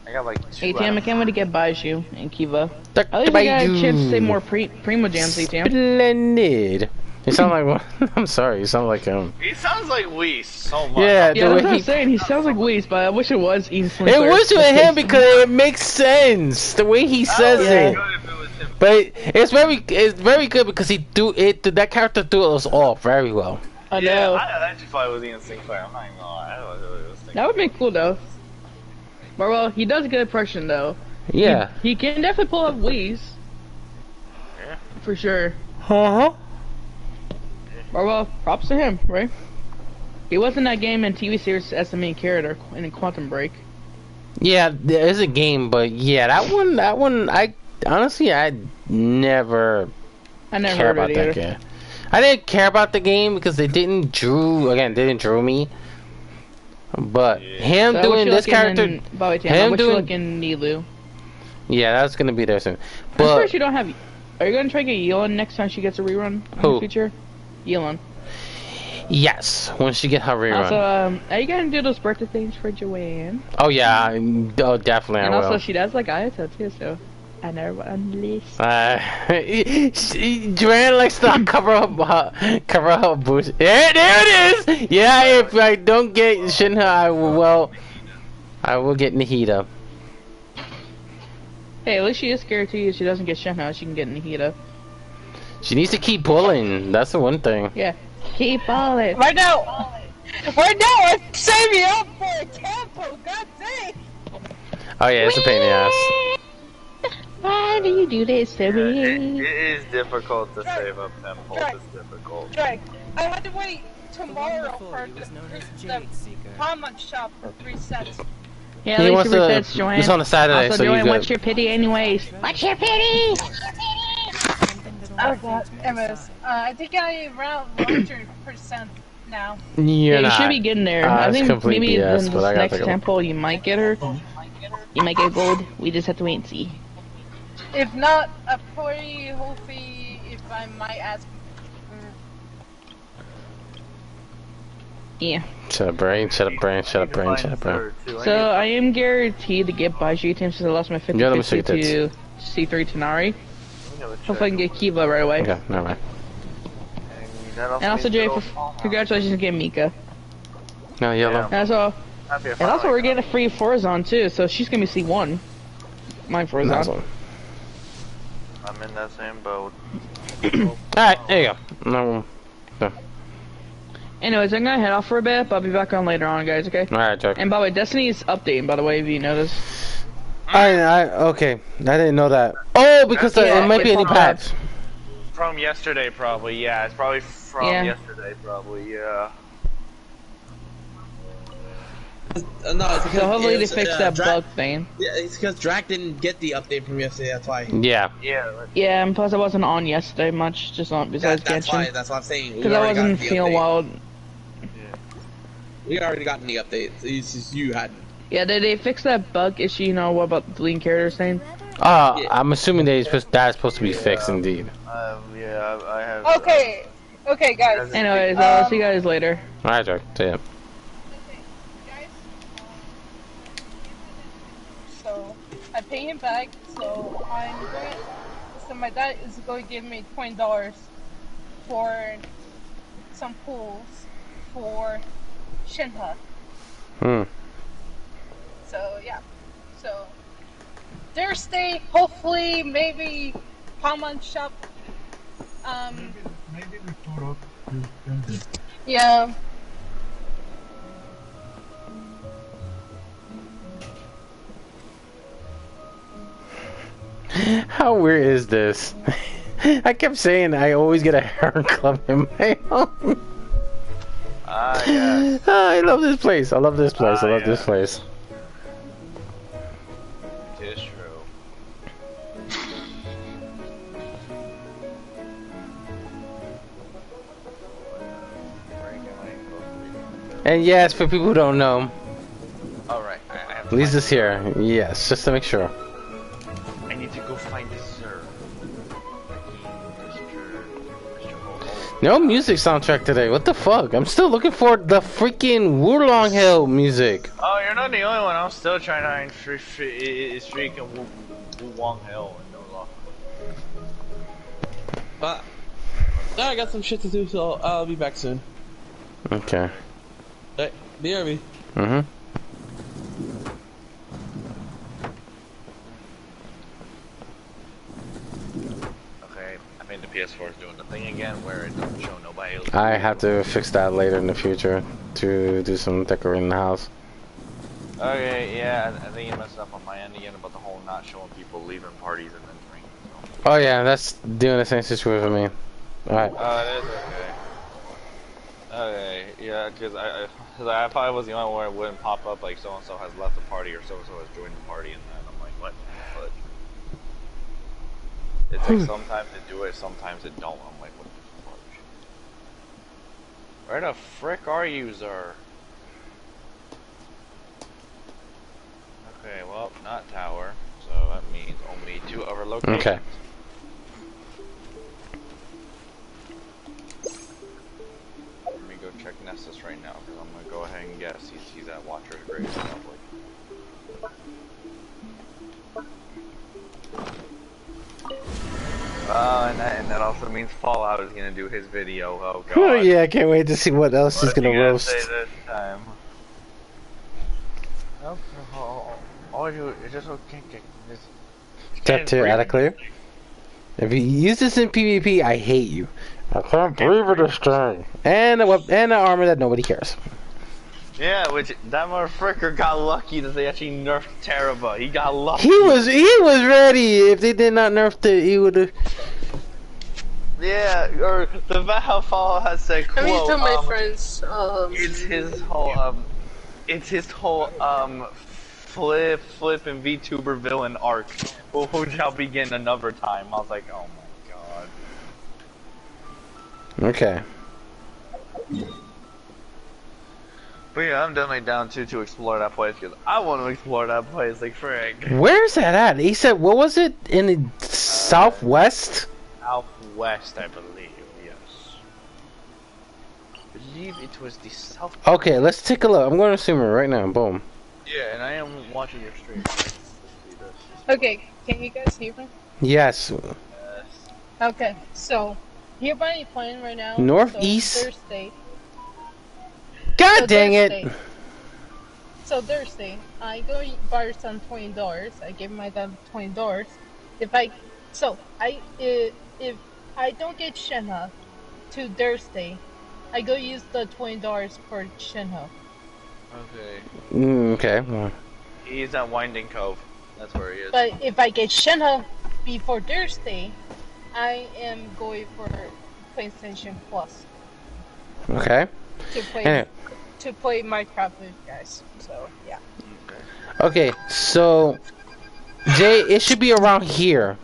I got like 2 ATM, I can't wait to get Baiju and Kiva. At least I got a chance to say more Primo Jams, ATM. Splendid. You sound like I'm sorry. You sound like He sounds like Whis so much. Yeah, that's what I'm saying. He sounds like Whis, but I wish it was Ethan It Sinclair. was with him because it makes sense the way he says it. But it's very good because he that character threw us off very well. I know. I actually thought it was Ian Sinclair. I'm not even gonna lie. I thought it was Sinclair. That would be cool though. But well, he does a good impression though. Yeah. He can definitely pull up Whis. Yeah. For sure. Uh-huh. But well, props to him, right? He was in that game and TV series as the main character in Quantum Break. Yeah, there is a game, but yeah, that one, I honestly, I never care heard about it that either. game. I didn't care about the game because they didn't drew me. But him So doing this character, him doing Nilu. Yeah, that's gonna be there soon. I'm But sure you don't have. Are you gonna try to get Yelan next time she gets a rerun in Who? the future? Yelan. yes, when she get her rerun. Also, are you gonna do those birthday things for Joanne? Oh yeah, definitely And I also, will. she does like Ayato too, so I never on the list. Joanne likes to cover her bush. Yeah, there it is. Yeah, if I don't get Shinha, I will get Nahida. Hey, at least she is guaranteed if she doesn't get Shenhe, she can get Nahida. She needs to keep pulling. That's the one thing. Yeah, keep balling. Right now, I'm saving up for a tempo. God dang. Oh yeah, it's a pain in the ass. Why do you do this to me? It is difficult to save up tempo. It's difficult. Drake, I had to wait tomorrow for the pawn shop for 3 cents. Yeah, He at least wants she to. resets Joanne. It's on a Saturday, Also, so you Joanne, good. what's your pity anyways? What's your pity? Oh god, MS. I think I around 100% now. You're Yeah, you not. should be getting there. I It's think complete maybe BS, in but I this gotta next take a look. temple you might get her. You might get gold. We just have to wait and see. If not, hopefully, if I might ask. Yeah. Shut up, brain. Shut up, brain. Shut up, brain. Shut up, brain. So I am guaranteed to get Baiji team since I lost my 50 Yeah, let me see to C3 Tanari. Hopefully I can get Kiva right away. Okay, never mind. And also Jay, congratulations on getting Mika. No, yellow. And also we're getting a free Forzon too, so she's gonna be C1. Mine Forzon. Nice one. I'm in that same boat. Alright, there you go. No. Anyways, I'm gonna head off for a bit, but I'll be back on later on, guys, okay? Alright, Jack. And by the way, Destiny's updating, by the way, if you noticed. Okay. I didn't know that. Oh, because it might be any patch. From yesterday, probably. Yeah, it's probably from yesterday, probably. Yeah. No, it's because So hopefully they fix that bug thing. Yeah, it's because Drac didn't get the update from yesterday. That's why. Yeah. Yeah, and plus I wasn't on yesterday much, just on besides That's Genshin. why. That's what I'm saying. Because I wasn't feeling well. We already gotten the update. It's just you hadn't. Yeah, they fixed that bug issue. You know what about deleting characters thing? I'm assuming that's supposed to be fixed indeed. Yeah, I have. Okay, guys. Anyways, I'll see you guys later. Alright, Jack. See ya. So I pay him back. So my dad is going to give me $20 for some pools for Shinha. Hmm. So yeah. So Thursday, hopefully, maybe Palm shop. Maybe we put up this. Yeah. How weird is this? I kept saying I always get a hair club in my home. Ah, yes. I love this place. I love this place. I love this place. It is true. And yes, for people who don't know, Alright, I have to Lisa's here. Yes, just to make sure. I need to go find Sir. No music soundtrack today. What the fuck? I'm still looking for the freaking Wulong Hill music. Oh, you're not the only one. I'm still trying to find freaking Wong Hill. But I got some shit to do, so I'll be back soon. Okay. Hey, BRB. Mm-hmm. Okay, I think the PS4 is doing the thing again where it doesn't show nobody else. I have to fix that later in the future to do some decorating the house. Okay, yeah, I think you messed up on my end again about the whole not showing people leaving parties and then drinking. Oh yeah, that's doing the same situation for me. Alright. It is okay. Okay, yeah, because I probably was the only one where it wouldn't pop up like so-and-so has left the party or so-and-so has joined the party, and then I'm like, what the fudge? It's like sometimes it do it, sometimes it don't. I'm like, what the fudge? Where the frick are you, sir? Okay, well, not tower, so that means only 2 other locations. Okay. Let me go check Nessus right now, because I'm gonna go ahead and guess he's at Watcher's Grave probably. And that also means Fallout is gonna do his video. Oh god. Oh yeah, I can't wait to see what else he's gonna roast. Say this time? It's just okay. Step 2, add a clear. If you use this in PvP, I hate you. I can't believe it is strong. And an armor that nobody cares. Yeah, which that motherfucker got lucky that they actually nerfed Teraba. He got lucky. He was ready. If they did not nerf it, he would have. Yeah, or the Valhalla Fallout has said, quote, Let me tell my friends, it's his whole flip and VTuber villain arc, which shall begin another time. I was like, oh my god. Okay. But yeah, I'm definitely down to explore that place because I want to explore that place like frick. Where's that at? He said, what was it? In the southwest? Southwest, I believe, yes. I believe it was the south. Okay, let's take a look. I'm going to assume it right now. Boom. Yeah, and I am watching your stream. Okay, can you guys hear me? Yes. Okay, so hereby playing right now. Northeast. So Thursday. God dang it! So Thursday, I go borrow some $20. I give my dad $20. If I don't get Shenhe to Thursday, I go use the $20 for Shenhe. Okay. Okay. Well. He's at Winding Cove. That's where he is. But if I get Shenhe before Thursday, I am going for PlayStation Plus. Okay. To play Minecraft with you guys. So yeah. Okay, so Jay, it should be around here.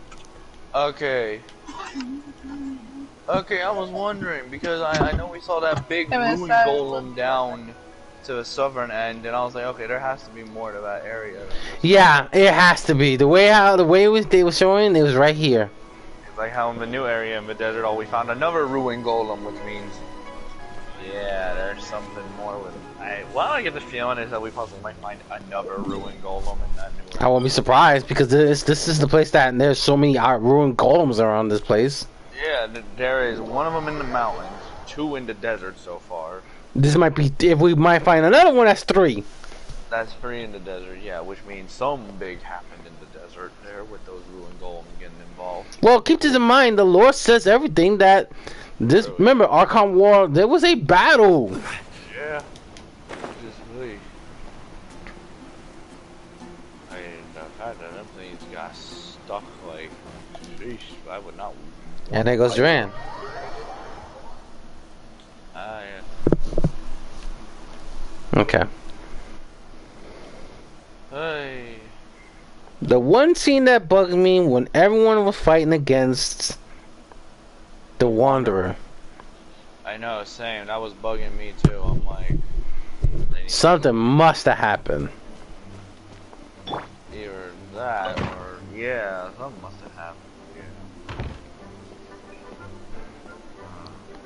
Okay. Okay, I was wondering because I know we saw that big moon golem down to the southern end, and I was like, okay, there has to be more to that area. Yeah, it has to be. The way they were showing, it was right here. It's like how in the new area in the desert, we found another ruin golem, which means, yeah, there's something more with. What I get the feeling is that we possibly might find another ruin golem in that new area. I won't be surprised because this is the place that there's so many ruined golems around this place. Yeah, there is one of them in the mountains, 2 in the desert so far. This might be if we might find another one. That's 3. That's free in the desert, yeah, which means something big happened in the desert there with those ruined golems getting involved. Well, keep this in mind. The Lord says everything that this. Really? Remember, Archon War. There was a battle. Yeah. Just really. I mean, the fact that them things got stuck like, sheesh, I would not. And there goes Duran. Ah, yeah. Okay. Hey. The one scene that bugged me when everyone was fighting against the Wanderer. I know, same. That was bugging me too. I'm like, Something must have happened. either that or yeah, something must have happened. Yeah.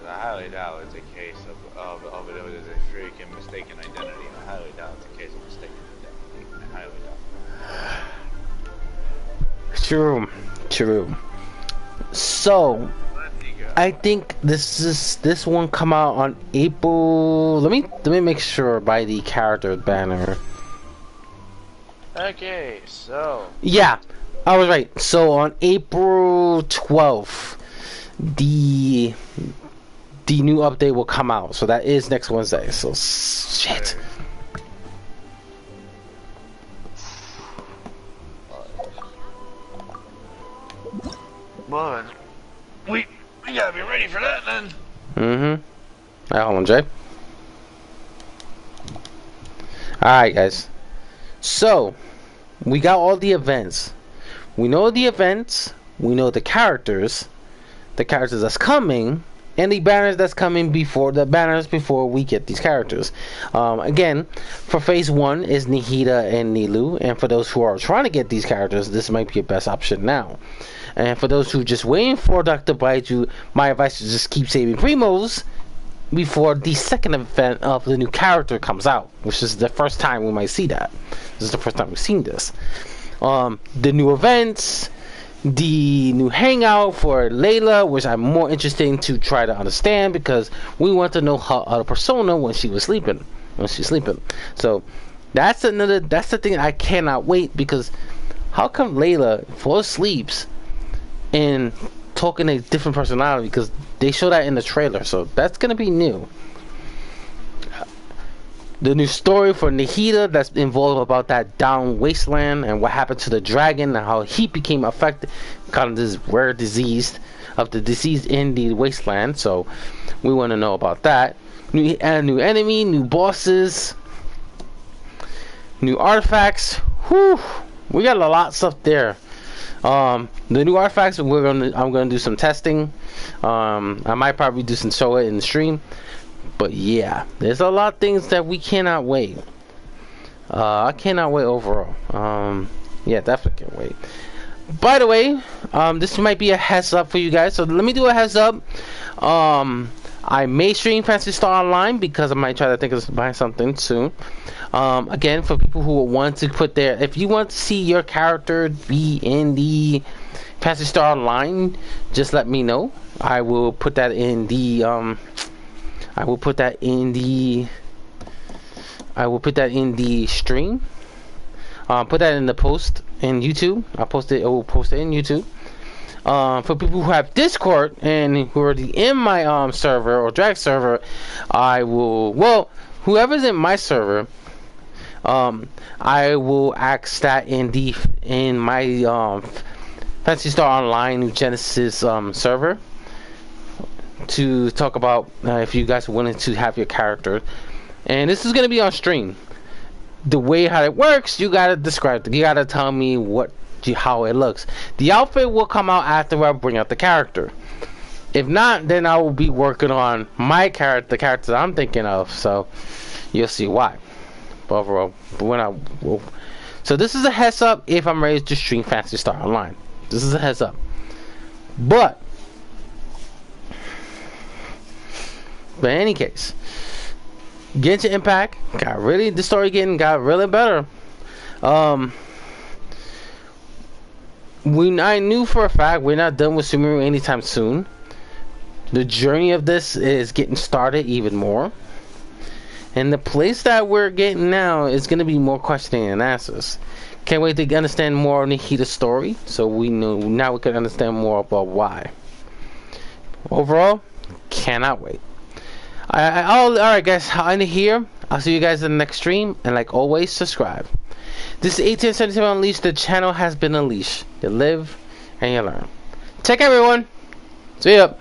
I highly doubt it's a case of it was a freaking mistaken identity. I highly doubt it's a case of mistaken identity. I highly doubt. True. So, I think this one come out on April. Let me make sure by the character banner. Okay, so Yeah, I was right. So on April 12th, the new update will come out. So that is next Wednesday. So shit. but we gotta be ready for that then. Mm-hmm. Alright, hold on, Jay. Alright, guys. So, we got all the events. We know the events. We know the characters that's coming, and the banners that's coming before we get these characters. Again, for phase 1 is Nihida and Nilu, and for those who are trying to get these characters, this might be your best option now. And for those who just waiting for Dr. Baiju, my advice is just keep saving primos before the second event of the new character comes out, which is the first time we might see that. This is the first time we've seen this. The new events, the new hangout for Layla, which I'm more interested to try to understand because we want to know her other persona when she's sleeping. So that's the thing I cannot wait, because how come Layla falls asleep and talking a different personality, because they show that in the trailer, so that's gonna be new. The new story for Nihida that's involved about that down wasteland and what happened to the dragon and how he became affected, kind of this rare disease of the disease in the wasteland. So we want to know about that. New enemy, new bosses, new artifacts. Whew, we got a lot of stuff there. The new artifacts, I'm gonna do some testing. I might probably do some show it in the stream. But yeah, there's a lot of things that we cannot wait. I cannot wait overall. Yeah, definitely can't wait. By the way, this might be a heads up for you guys. So let me do a heads up. I may stream Fantasy Star Online because I might try to think of buying something soon. Again, for people who want to put if you want to see your character be in the Fantasy Star Online, just let me know. I will put that in the I will put that in the stream. Put that in the post in YouTube. I will post it in YouTube. For people who have Discord and who are already in my server or drag server, I will, well, whoever's in my server, I will ask that in my Fantasy Star Online New Genesis server to talk about if you guys wanted to have your character. And this is going to be on stream. The way how it works, you gotta describe it. You gotta tell me how it looks. The outfit will come out after I bring out the character. If not, then I will be working on my character, the character that I'm thinking of. So you'll see why. But overall, so this is a heads up if I'm ready to stream Fantasy Star Online. This is a heads up. But in any case, Genshin Impact the story got really better. I knew for a fact we're not done with Sumeru anytime soon. The journey of this is getting started even more. And the place that we're getting now is going to be more questioning and answers. Can't wait to understand more on Nikita's story, so we know now we can understand more about why. Overall, cannot wait. Alright guys, I'll end it here. I'll see you guys in the next stream, and like always, subscribe. This is ATM 77 Unleashed. The channel has been unleashed. You live and you learn. Take care, everyone. See ya.